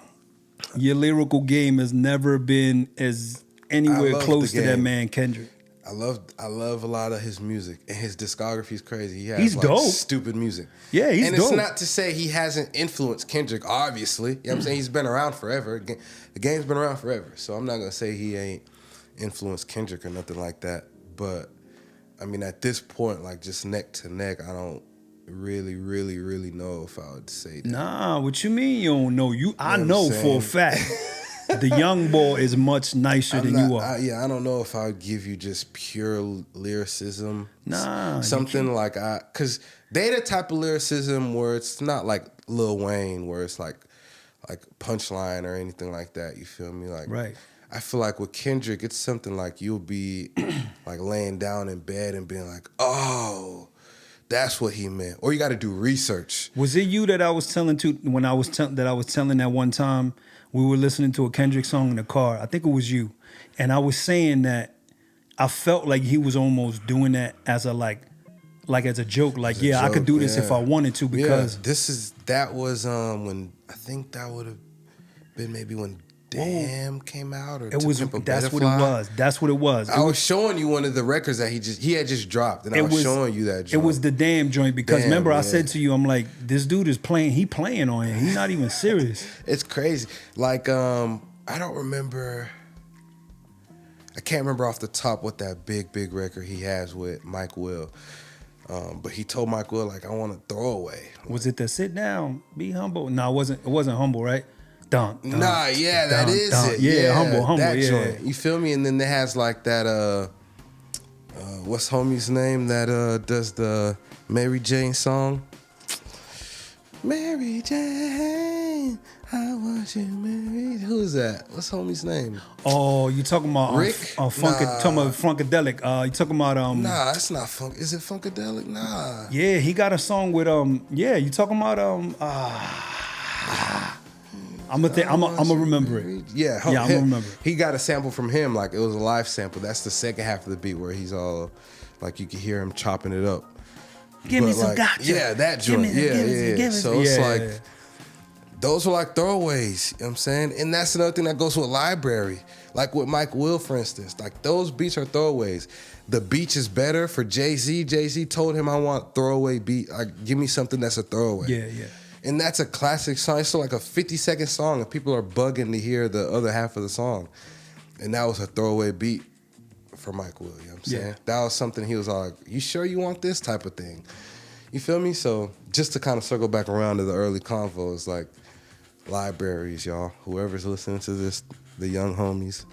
Your lyrical game has never been as anywhere close to that man Kendrick. I love a lot of his music, and his discography is crazy. He has He's dope. Stupid music. Yeah, he's dope. And dope. it's not to say he hasn't influenced Kendrick, obviously. You know what I'm saying? He's been around forever. The game's been around forever. So I'm not going to say he ain't influenced Kendrick or nothing like that. But, I mean, at this point, like just neck to neck, I don't really know if I would say that. Nah, what you mean you don't know? I know for a fact. The young boy is much nicer than you are. I don't know if I would give you just pure lyricism. Nah. Something like because they the type of lyricism where it's not like Lil Wayne, where it's like punchline or anything like that. You feel me? Like, right. I feel like with Kendrick, it's something like you'll be like laying down in bed and being like, oh, that's what he meant. Or you got to do research. Was it you that I was telling to when I was telling that one time? We were listening to a Kendrick song in the car. I think it was you. And I was saying that I felt like he was almost doing that as a like as a joke. Like, I could do this if I wanted to because that was when I think that would have been maybe when Damn came out or that's what it was. That's what it was. I was showing you one of the records that he had just dropped, and I was showing you that joint. It was the Damn joint because remember I said to you, I'm like, this dude is playing. He playing on it. He's not even serious. It's crazy. Like I don't remember. I can't remember off the top what that big record he has with Mike Will. But he told Mike Will like, I want to throw away. Was it the sit down, be humble? No, it wasn't humble, right? That is it. Yeah, humble, that joint. You feel me? And then it has like that what's homie's name that does the Mary Jane song? Mary Jane, I want you married. Who is that? What's homie's name? Oh, you talking about Rick? talking about Funkadelic. You talking about Nah, it's not Funk. Is it Funkadelic? Nah. Yeah, he got a song with you talking about I'm gonna remember it. Yeah, I'm gonna remember. He got a sample from him, like it was a live sample. That's the second half of the beat where he's all like you can hear him chopping it up. Give me some gotcha. Yeah, that joint. So it's like those are like throwaways, you know what I'm saying? And that's another thing that goes with library. Like with Mike Will, for instance. Like those beats are throwaways. The Beach is better for Jay-Z. Jay-Z told him I want throwaway beat. Like give me something that's a throwaway. Yeah. And that's a classic song. It's still like a 50-second song, and people are bugging to hear the other half of the song. And that was a throwaway beat for Mike Will, you know what I'm saying? Yeah. That was something he was all like, you sure you want this type of thing? You feel me? So just to kind of circle back around to the early convo, it's like libraries, y'all. Whoever's listening to this, the young homies,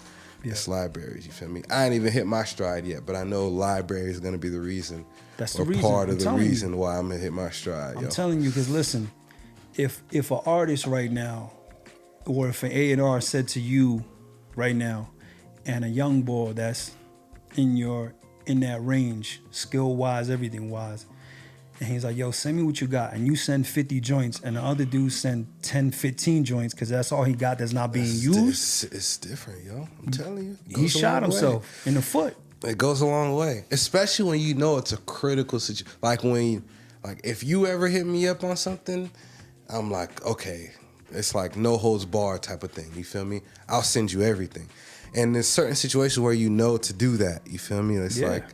it's libraries, you feel me? I ain't even hit my stride yet, but I know libraries are going to be the reason. That's the or reason. part of the reason why I'm going to hit my stride, I'm telling you, because listen, if an artist right now or if an A&R said to you right now, and a young boy that's in that range, skill wise, everything wise, and he's like, yo, send me what you got, and you send 50 joints, and the other dude send 10, 15 joints, because that's all he got that's not being used. It's different, yo. I'm telling you. He shot himself in the foot. It goes a long way, especially when you know it's a critical situation. Like if you ever hit me up on something, I'm like, okay, it's like no holds barred type of thing. You feel me? I'll send you everything. And there's certain situations where you know to do that. You feel me? It's like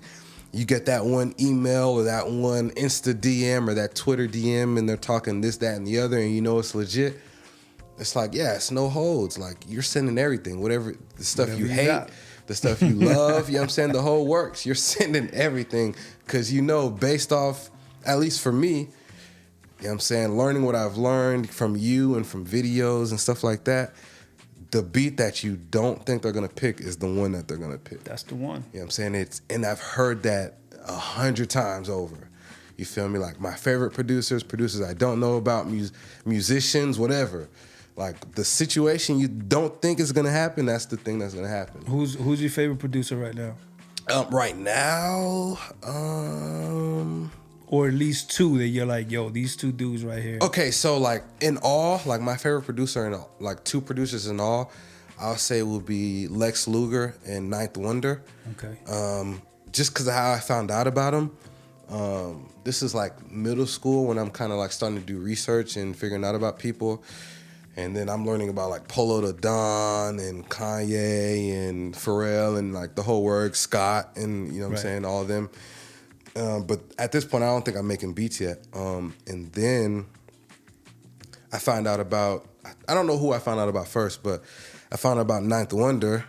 you get that one email or that one Insta DM or that Twitter DM, and they're talking this, that, and the other, and you know it's legit. It's like, yeah, it's no holds. Like you're sending everything, whatever the stuff you hate. The stuff you love, you know what I'm saying? The whole works. You're sending everything because you know, based off, at least for me, you know what I'm saying, learning what I've learned from you and from videos and stuff like that, the beat that you don't think they're going to pick is the one that they're going to pick. That's the one. You know what I'm saying? And I've heard that 100 times over. You feel me? Like my favorite producers I don't know about, musicians, whatever. Like the situation you don't think is gonna happen, that's the thing that's gonna happen. Who's your favorite producer right now? Right now, or at least two that you're like, yo, these two dudes right here. Okay, so like in all, like my favorite producer in all, like two producers in all, I'll say will be Lex Luger and Ninth Wonder. Okay. Just because of how I found out about him. This is like middle school when I'm kind of like starting to do research and figuring out about people. And then I'm learning about like Polo the Don and Kanye and Pharrell and like the whole work, Scott and you know what I'm saying, all of them. But at this point, I don't think I'm making beats yet. And then I find out about, I don't know who I found out about first, but I found out about Ninth Wonder.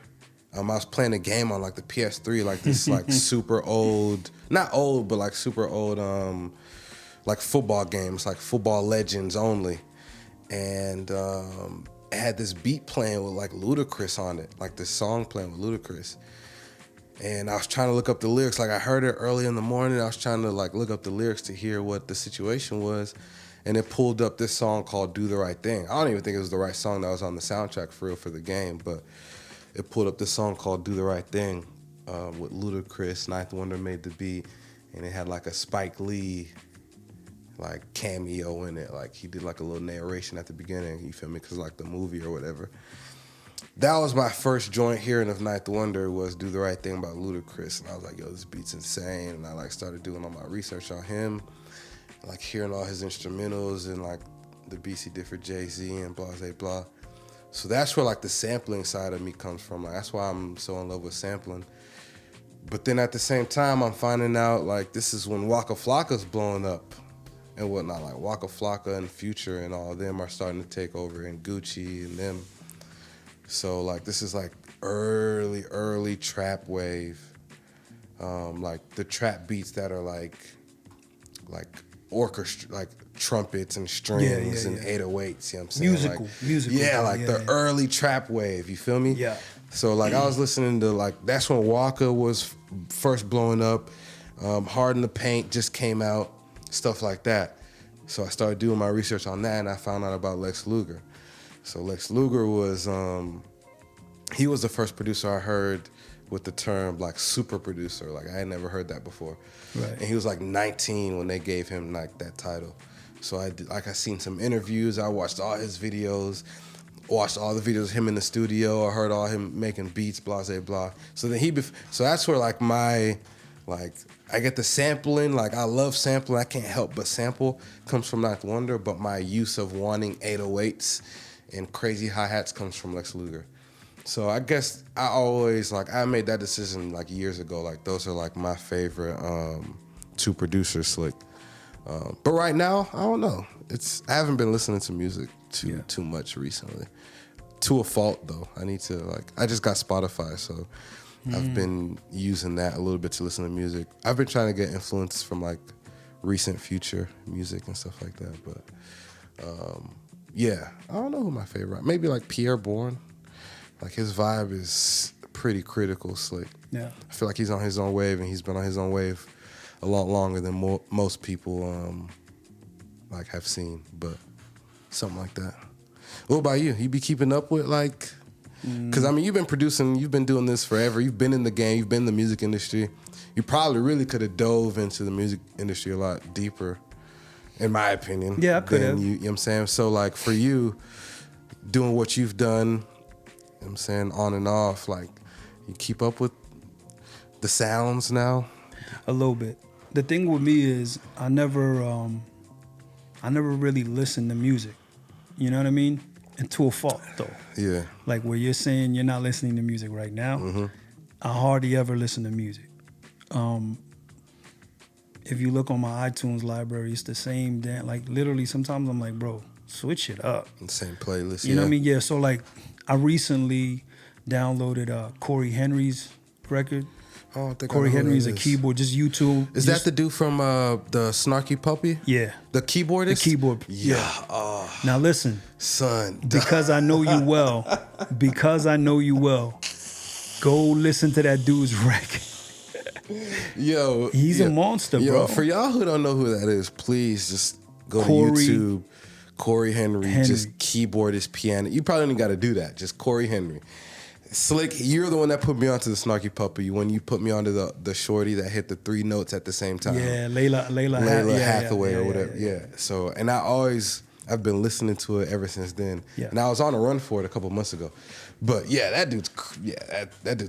I was playing a game on like the PS3, like this like super old, not old, but like super old, like football games, like Football Legends only. And it had this beat playing with like Ludacris on it, like this song playing with Ludacris. And I was trying to look up the lyrics. Like I heard it early in the morning. I was trying to like look up the lyrics to hear what the situation was. And it pulled up this song called Do the Right Thing. I don't even think it was the right song that was on the soundtrack for real for the game, but it pulled up this song called Do the Right Thing with Ludacris. Ninth Wonder made the beat, and it had like a Spike Lee like cameo in it. Like he did like a little narration at the beginning, you feel me? Cause like the movie or whatever. That was my first joint hearing of Ninth Wonder was Do the Right Thing by Ludacris. And I was like, yo, this beat's insane. And I like started doing all my research on him, like hearing all his instrumentals and like the beats he did for Jay-Z and blah, blah, blah. So that's where like the sampling side of me comes from. Like that's why I'm so in love with sampling. But then at the same time, I'm finding out like this is when Waka Flocka's blowing up and whatnot. Like Waka Flocka and Future and all of them are starting to take over, and Gucci and them. So like this is like early trap wave. Like the trap beats that are like orchestra, like trumpets and strings and 808s, you know what I'm saying? Musical. Yeah, like the early trap wave, you feel me? Yeah. So like I was listening to like, that's when Waka was first blowing up. Hard in the Paint just came out, stuff like that. So I started doing my research on that, and I found out about Lex Luger. So Lex Luger was, he was the first producer I heard with the term like super producer. Like I had never heard that before. Right. And he was like 19 when they gave him like that title. So I seen some interviews. I watched all his videos, watched all the videos of him in the studio. I heard all him making beats, blah, blah, blah. So then so that's where like my, like I get the sampling. Like I love sampling. I can't help but sample. Comes from Ninth Wonder, but my use of wanting 808s and crazy hi-hats comes from Lex Luger. So I guess I always I made that decision like years ago. Like those are like my favorite two producers, Slick. But right now, I don't know. I haven't been listening to music too much recently. To a fault though. I need to I just got Spotify, so I've been using that a little bit to listen to music. I've been trying to get influence from like recent Future music and stuff like that. But yeah, I don't know who my favorite. Maybe like Pierre Bourne. Like his vibe is pretty critical, Slick. Yeah. I feel like he's on his own wave, and he's been on his own wave a lot longer than most people like have seen. But something like that. What about you? You be keeping up with like? Because I mean, you've been producing, you've been doing this forever. You've been in the game. You've been in the music industry. You probably really could have dove into the music industry a lot deeper, in my opinion. Yeah, I could have. You know what I'm saying? So like for you, doing what you've done, you know what I'm saying, on and off, like you keep up with the sounds now? A little bit. The thing with me is I never really listened to music. You know what I mean? And to a fault, though. Yeah. Like where you're saying you're not listening to music right now, I hardly ever listen to music. If you look on my iTunes library, it's the same damn, like literally sometimes I'm like, bro, switch it up. Same playlist. You know what I mean? Yeah, so like I recently downloaded Corey Henry's record. Oh, I think Corey I know Henry's who a that is. keyboard, just YouTube. Is just, that the dude from the Snarky Puppy? Yeah. The keyboardist? The keyboard. Yeah. Yeah. Oh, Now listen, son. because I know you well, go listen to that dude's record. Yo. He's a monster, Yo, bro. for y'all who don't know who that is, please just go Corey to YouTube. Corey Henry, just keyboardist, piano. You probably don't even got to do that. Just Corey Henry. Slick, you're the one that put me onto the Snarky Puppy when you put me onto the shorty that hit the 3 notes at the same time. Yeah, Layla Hathaway or whatever. Yeah. So, and I've been listening to it ever since then. Yeah. And I was on a run for it a couple months ago. But yeah, that dude's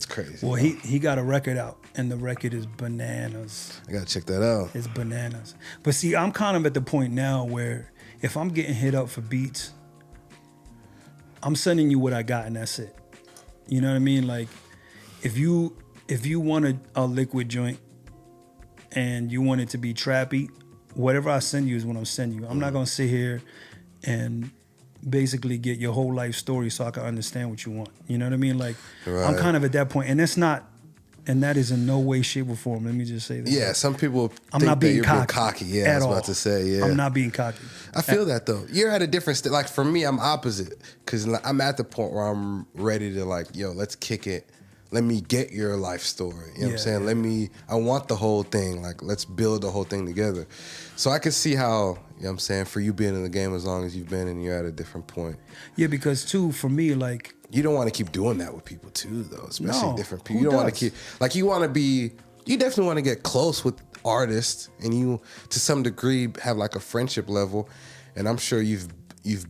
crazy. Well, he got a record out, and the record is bananas. I gotta check that out. It's bananas. But see, I'm kind of at the point now where if I'm getting hit up for beats, I'm sending you what I got, and that's it. You know what I mean? Like, if you want a liquid joint and you want it to be trappy, whatever I send you is what I'm sending you. I'm not gonna sit here and basically get your whole life story so I can understand what you want. You know what I mean? Like, Right. I'm kind of at that point, and that is in no way, shape, or form. Let me just say that. Yeah, some people I'm think not that being you're cocky. being cocky. Yeah, I was about to say, yeah. I'm not being cocky. I feel that though. You're at a different state. Like for me, I'm opposite because I'm at the point where I'm ready to like, yo, let's kick it. Let me get your life story. You know what I'm saying? I want the whole thing. Like, let's build the whole thing together. So I can see how, you know what I'm saying, for you being in the game as long as you've been and you're at a different point. Yeah, because too, for me, like, You don't want to keep doing that with people too, though, especially No, different people. who You don't want does? to keep, like, you definitely want to get close with artists and you, to some degree, have like a friendship level. And I'm sure you've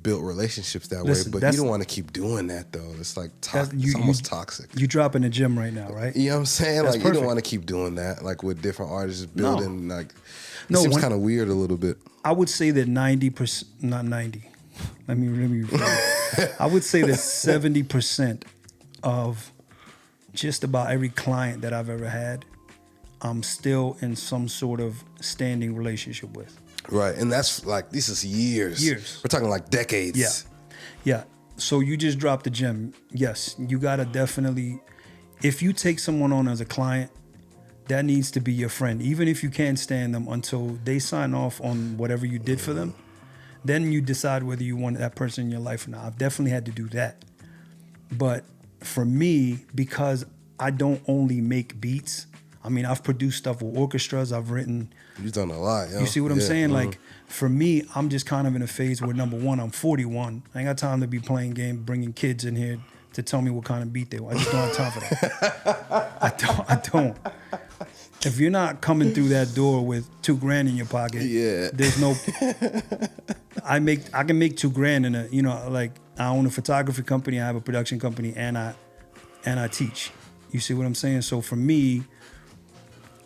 built relationships that Listen, way, but you don't want to keep doing that though. It's like, it's almost toxic. You drop in the gym right now, right? You know what I'm saying? That's Like, you don't perfect. want to keep doing that, like, with different artists building, like, it No, seems when- kind of weird a little bit. I would say that 90%, not 90. Let me rephrase. I would say that 70% of just about every client that I've ever had, I'm still in some sort of standing relationship with. Right. And that's like, this is years. Years. We're talking like decades. Yeah. Yeah. So you just dropped the gem. Yes, you gotta definitely, if you take someone on as a client, that needs to be your friend. Even if you can't stand them until they sign off on whatever you did for them, then you decide whether you want that person in your life or not. I've definitely had to do that. But for me, because I don't only make beats, I mean, I've produced stuff with orchestras, I've written. You've done a lot, yo. You see what I'm Yeah, saying? Like, for me, I'm just kind of in a phase where, number one, I'm 41. I ain't got time to be playing games, bringing kids in here to tell me what kind of beat they want. I just don't have time for that. I don't. If you're not coming through that door with $2,000 in your pocket, Yeah. there's no. I can make $2,000 in a, like, I own a photography company, I have a production company, and I teach. You see what I'm saying? So for me,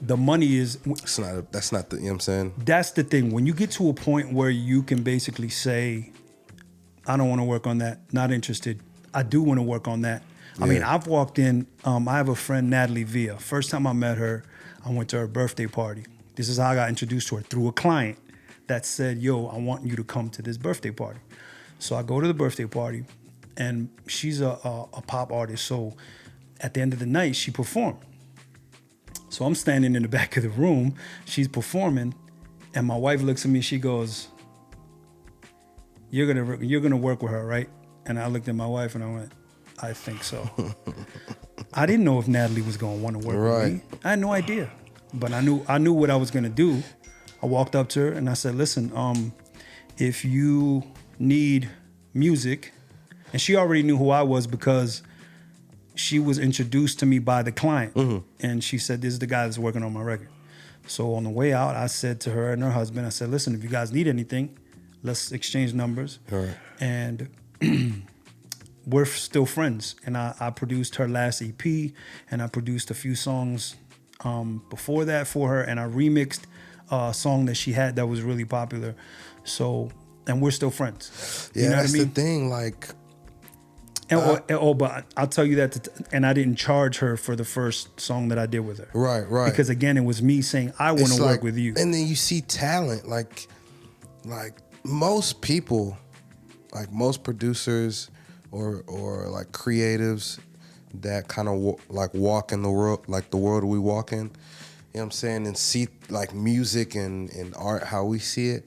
the money is. That's not the, you know what I'm saying? That's the thing. When you get to a point where you can basically say, I don't want to work on that, not interested. I do want to work on that. I mean, I've walked in, I have a friend, Natalie Villa. First time I met her, I went to her birthday party. This is how I got introduced to her, through a client that said, yo, I want you to come to this birthday party. So I go to the birthday party, and she's a pop artist. So at the end of the night, she performed. So I'm standing in the back of the room, she's performing, and my wife looks at me, she goes, you're gonna work with her, right? And I looked at my wife and I went, I think so. I didn't know if Natalie was gonna want to work with me. I had no idea. But I knew what I was gonna do. I walked up to her and I said, listen, if you need music, And she already knew who I was because she was introduced to me by the client. And she said, this is the guy that's working on my record. So on the way out, I said to her and her husband, I said, listen, if you guys need anything, let's exchange numbers. All right. And we're still friends. And I produced her last EP, and I produced a few songs before that for her, and I remixed a song that she had that was really popular. So, and we're still friends. Yeah, You know that's what I mean? the thing. Like, But I'll tell you that, and I didn't charge her for the first song that I did with her. right. Because again, it was me saying, I want to work with you. And then you see talent, like most people, like most producers or like creatives that kind of like walk in the world, like the world we walk in, you know what I'm saying, and see like music and art, how we see it.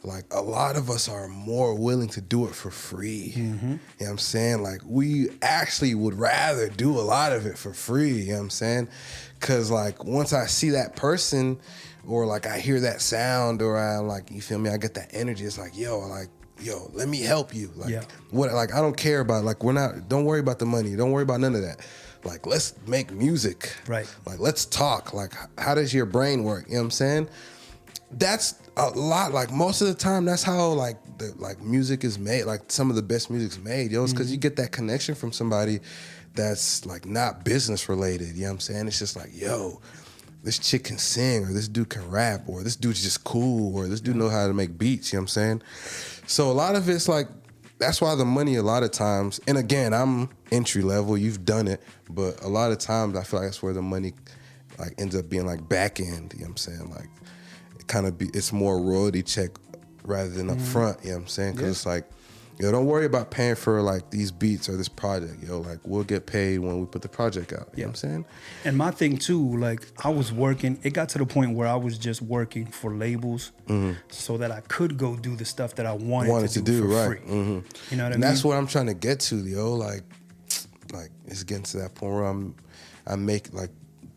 Like a lot of us are more willing to do it for free. You know what I'm saying? Like we actually would rather do a lot of it for free, you know what I'm saying? Cause like once I see that person or like I hear that sound or I like, you feel me? I get that energy. It's like, yo, let me help you. Like what, like I don't care about, like don't worry about the money. Don't worry about none of that. Like let's make music. Right. Like let's talk. Like how does your brain work? You know what I'm saying? That's a lot. Like most of the time, that's how like the like music is made. Like some of the best music's made, yo. It's because you get that connection from somebody that's like not business related. You know what I'm saying? It's just like, yo, this chick can sing, or this dude can rap, or this dude's just cool, or this dude know how to make beats. You know what I'm saying? So a lot of it's like, that's why the money a lot of times. And again, I'm entry level. You've done it, but a lot of times I feel like that's where the money like ends up being like back end. You know what I'm saying? Like it's more royalty check rather than up front, you know what I'm saying? Because it's like, yo, don't worry about paying for like these beats or this project, yo. Like we'll get paid when we put the project out, you know what I'm saying? And my thing too, like I was working, it got to the point where I was just working for labels so that I could go do the stuff that I wanted to do for right. free. You know what I mean? And that's what I'm trying to get to, yo. Like it's getting to that point where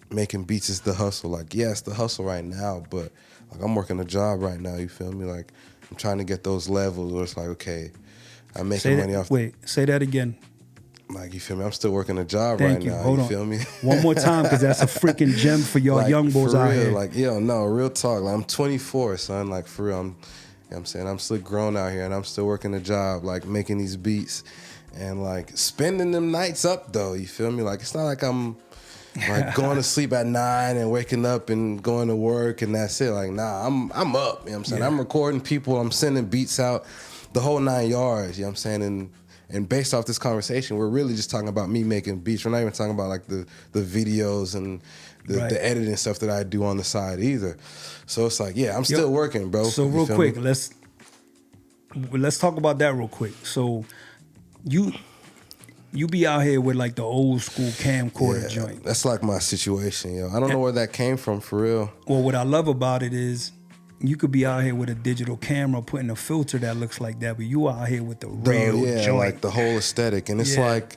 making beats is the hustle. Like, yeah, it's the hustle right now, but like I'm working a job right now, you feel me? Like I'm trying to get those levels where it's like, okay, I'm making money off. Wait, say that again. Like, you feel me? I'm still working a job Thank right you. now, Hold you on. feel me? One more time, because that's a freaking gem for y'all like, young boys for out real, here. Like, yo, no, real talk. Like, I'm 24, son. Like, for real, you know what I'm saying? I'm still grown out here, and I'm still working a job, like, making these beats and, like, spending them nights up, though, you feel me? Like, it's not like I'm like going to sleep at 9 and waking up and going to work and that's it. Like, nah, I'm up, you know what I'm saying? Yeah. I'm recording people, I'm sending beats out, the whole 9 yards, you know what I'm saying? And based off this conversation, we're really just talking about me making beats. We're not even talking about like the videos and the editing stuff that I do on the side either. So it's like, yeah, I'm still working, bro. So real quick, let's talk about that real quick. So you be out here with like the old school camcorder joint. That's like my situation, yo. I don't know where that came from for real. Well, what I love about it is you could be out here with a digital camera putting a filter that looks like that, but you out here with the real joint. Like the whole aesthetic. And it's like,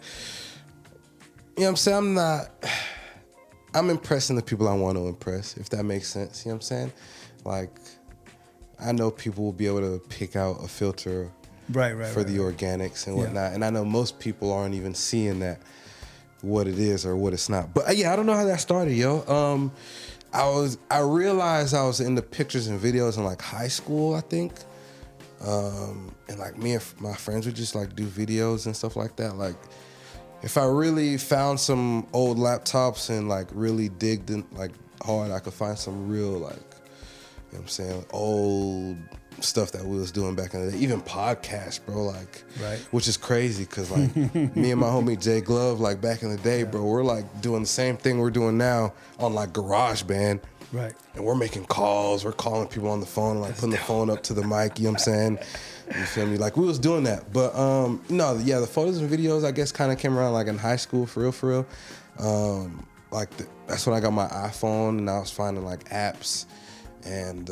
you know what I'm saying? I'm impressing the people I want to impress, if that makes sense. You know what I'm saying? Like, I know people will be able to pick out a filter for the organics and whatnot. And I know most people aren't even seeing that, what it is or what it's not. But yeah, I don't know how that started, yo. I realized I was into pictures and videos in like high school, I think. And like me and my friends would just like do videos and stuff like that. Like if I really found some old laptops and like really digged in like hard, I could find some real like, you know what I'm saying, old stuff that we was doing back in the day, even podcasts, bro, like, which is crazy because like me and my homie Jay Glove, like back in the day, bro, we're like doing the same thing we're doing now on like GarageBand, and we're making calls, we're calling people on the phone, like putting the phone up to the mic, you know what I'm saying? You feel me? Like we was doing that, but no, yeah, the photos and videos I guess kind of came around like in high school, for real. Like that's when I got my iPhone and I was finding like apps and.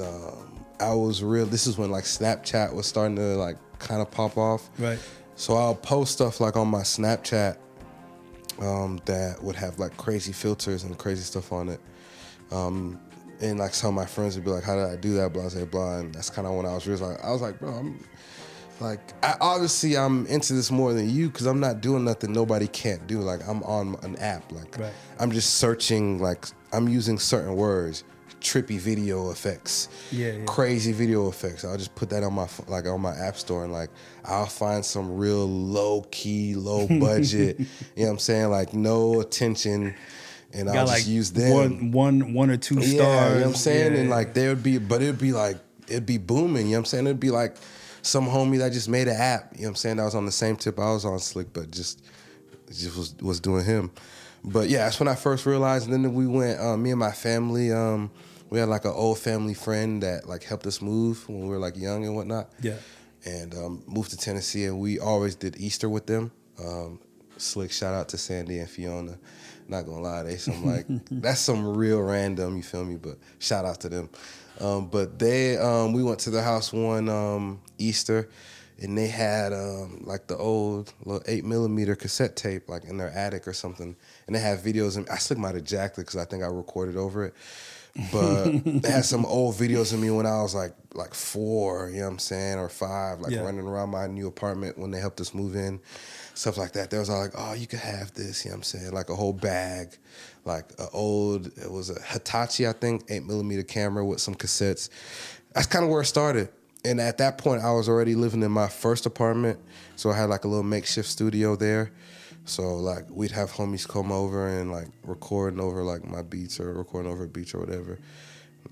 This is when like Snapchat was starting to like kind of pop off. So I'll post stuff like on my Snapchat that would have like crazy filters and crazy stuff on it. And like some of my friends would be like, how did I do that? Blah, blah, blah. And that's kind of when I was realizing, I was like, bro, like, obviously I'm into this more than you because I'm not doing nothing nobody can't do. Like, I'm on an app. Like, Right. I'm just searching, like, I'm using certain words, trippy video effects, Yeah. crazy video effects. I'll just put that on my on my app store, and like I'll find some real low key, low budget. You know what I'm saying? Like no attention, and I'll Got just like use them. one or two stars. Yeah, you know what I'm saying? Yeah, And like it'd be booming, you know what I'm saying? It'd be like some homie that just made an app, you know what I'm saying? That was on the same tip I was on, Slick, but just was doing him. But yeah, that's when I first realized. And then we went, me and my family, we had like an old family friend that like helped us move when we were like young and whatnot. Yeah. And moved to Tennessee, and we always did Easter with them. Slick, shout out to Sandy and Fiona. Not gonna lie, they some like that's some real random, you feel me? But shout out to them. But they, we went to their house one Easter, and they had like the old little 8mm cassette tape like in their attic or something, and they had videos. And I Slick might have jacked it because I think I recorded over it. But they had some old videos of me when I was like 4, you know what I'm saying, or 5, like running around my new apartment when they helped us move in, stuff like that. They was all like, oh, you could have this, you know what I'm saying, like a whole bag, like it was a Hitachi, I think, 8mm camera with some cassettes. That's kind of where it started. And at that point, I was already living in my first apartment, so I had like a little makeshift studio there. So like we'd have homies come over and like recording over like my beats or recording over beats or whatever.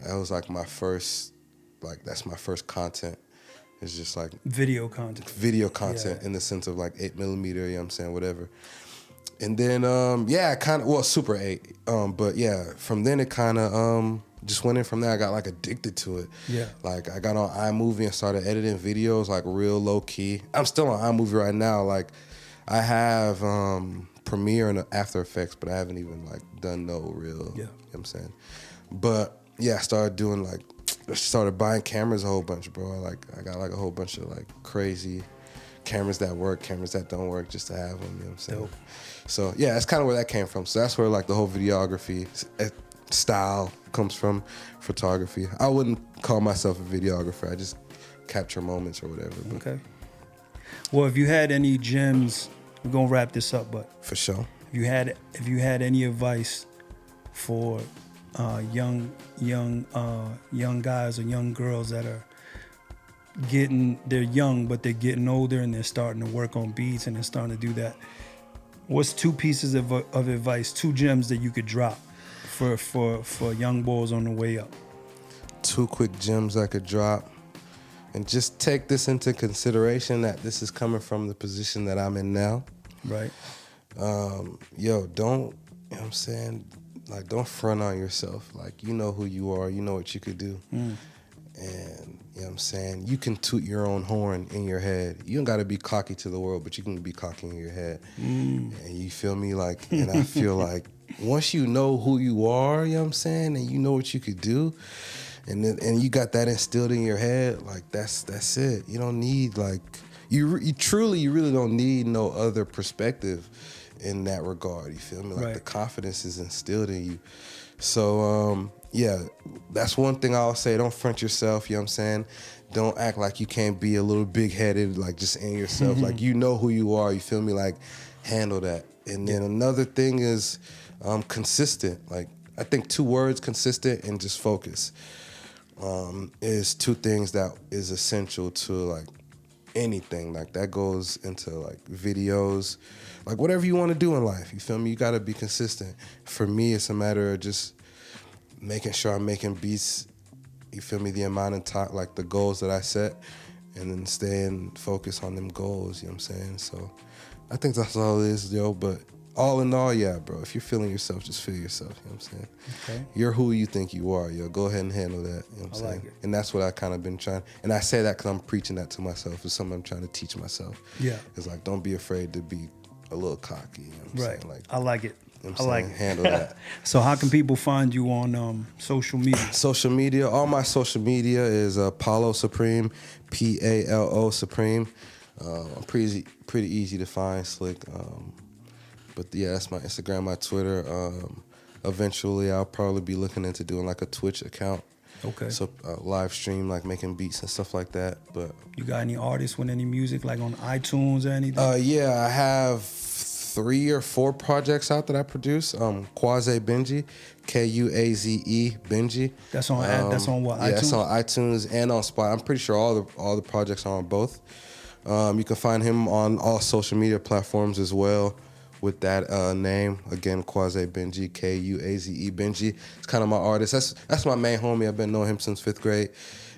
That was like my first, like that's my first content. It's just like Video content. In the sense of like 8mm, you know what I'm saying, whatever. And then yeah, kind of, well, Super 8. But yeah, from then it kind of just went in from there. I got like addicted to it. Yeah. Like I got on iMovie and started editing videos like real low key. I'm still on iMovie right now. Like I have Premiere and After Effects, but I haven't even like done no real, you know what I'm saying? But yeah, I started doing like, started buying cameras a whole bunch, bro. Like I got like a whole bunch of like crazy cameras that work, cameras that don't work, just to have them, you know what I'm saying? Dope. So yeah, that's kind of where that came from. So that's where like the whole videography style comes from, photography. I wouldn't call myself a videographer. I just capture moments or whatever. But. Okay. Well, if you had any gems, we're gonna wrap this up, but for sure. If you had any advice for young guys or young girls that are they're young but they're getting older and they're starting to work on beats and they're starting to do that, what's 2 pieces of advice, 2 gems that you could drop for young boys on the way up? 2 quick gems I could drop. And just take this into consideration that this is coming from the position that I'm in now. Right. Yo, don't, you know what I'm saying? Like, don't front on yourself. Like, you know who you are. You know what you could do. And, you know what I'm saying? You can toot your own horn in your head. You don't got to be cocky to the world, but you can be cocky in your head. And you feel me? Like, and I feel like once you know who you are, you know what I'm saying? And you know what you could do. And you got that instilled in your head, like that's it. You don't need like you really don't need no other perspective in that regard. You feel me? Like the confidence is instilled in you. So yeah, that's one thing I'll say. Don't front yourself. You know what I'm saying? Don't act like you can't be a little big headed, like just in yourself. Like you know who you are. You feel me? Like handle that. And then another thing is consistent. Like I think 2 words: consistent and just focus. Is 2 things that is essential to like anything. Like that goes into like videos, like whatever you want to do in life. You feel me? You got to be consistent. For me, it's a matter of just making sure I'm making beats. You feel me? The amount of time, like the goals that I set, and then staying focused on them goals. You know what I'm saying? So I think that's all it is, yo. But all in all, yeah, bro. If you're feeling yourself, just feel yourself. You know what I'm saying? Okay. You're who you think you are, yo. Go ahead and handle that. You know what I'm saying? Like it. And that's what I kind of been trying. And I say that because I'm preaching that to myself. It's something I'm trying to teach myself. Yeah. It's like, don't be afraid to be a little cocky. You know what I'm saying? Like, I like it. You know what I'm saying? Handle that. So how can people find you on social media? Social media. All my social media is Palo Supreme, Palo Supreme. I'm pretty easy to find, Slick. But yeah, that's my Instagram, my Twitter. Eventually, I'll probably be looking into doing like a Twitch account. Okay. So live stream, like making beats and stuff like that. But You got any artists with any music, like on iTunes or anything? yeah, I have 3 or 4 projects out that I produce. Quaze Benji, Kuaze Benji. That's on that's on what, Yeah, iTunes? that's on iTunes and on Spotify. I'm pretty sure all the projects are on both. You can find him on all social media platforms as well with that name. Again, Quaze Benji, Kuaze Benji. It's kind of my artist. That's my main homie. I've been knowing him since 5th grade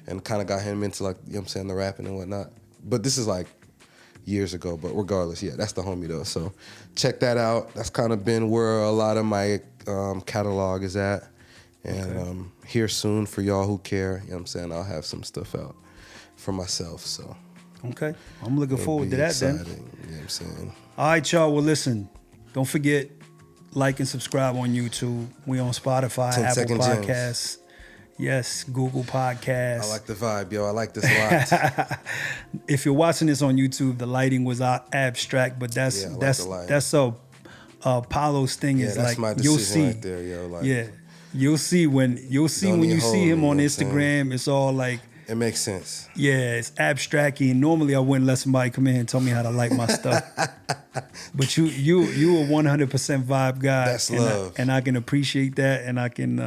and kind of got him into, like, you know what I'm saying, the rapping and whatnot. But this is like years ago, but regardless, yeah, that's the homie though. So check that out. That's kind of been where a lot of my catalog is at. And here soon for y'all who care, you know what I'm saying, I'll have some stuff out for myself. So Okay. I'm looking it'll forward be to that exciting, then. you know what I'm saying? All right, y'all. Well, listen, don't forget, like and subscribe on YouTube. We on Spotify, 10 Apple Second Podcasts. Gems. Yes, Google Podcasts. I like the vibe, yo. I like this a lot. If you're watching this on YouTube, the lighting was abstract, but that's Yeah, I like that's the lighting. that's Palo's thing Yeah, is that's like my you'll decision see. right there, yo. Like, Yeah, you'll see when Don't you need see hold him me, on you know what I'm saying? Instagram. It's all like, it makes sense. yeah, it's abstract-y. Normally, I wouldn't let somebody come in and tell me how to light my stuff. But you a 100% vibe guy. That's and love. and I can appreciate that, and I can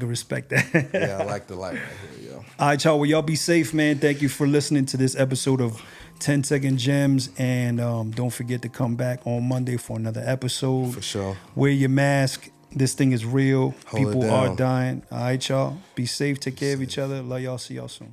respect that. Yeah, I like the light right here, yo. All right, y'all. Well, y'all be safe, man. Thank you for listening to this episode of 10 Second Gems. And don't forget to come back on Monday for another episode. For sure. Wear your mask. This thing is real. Hold it People are down. dying. All right, y'all. Be safe. Take care of each other. Love y'all. See y'all soon.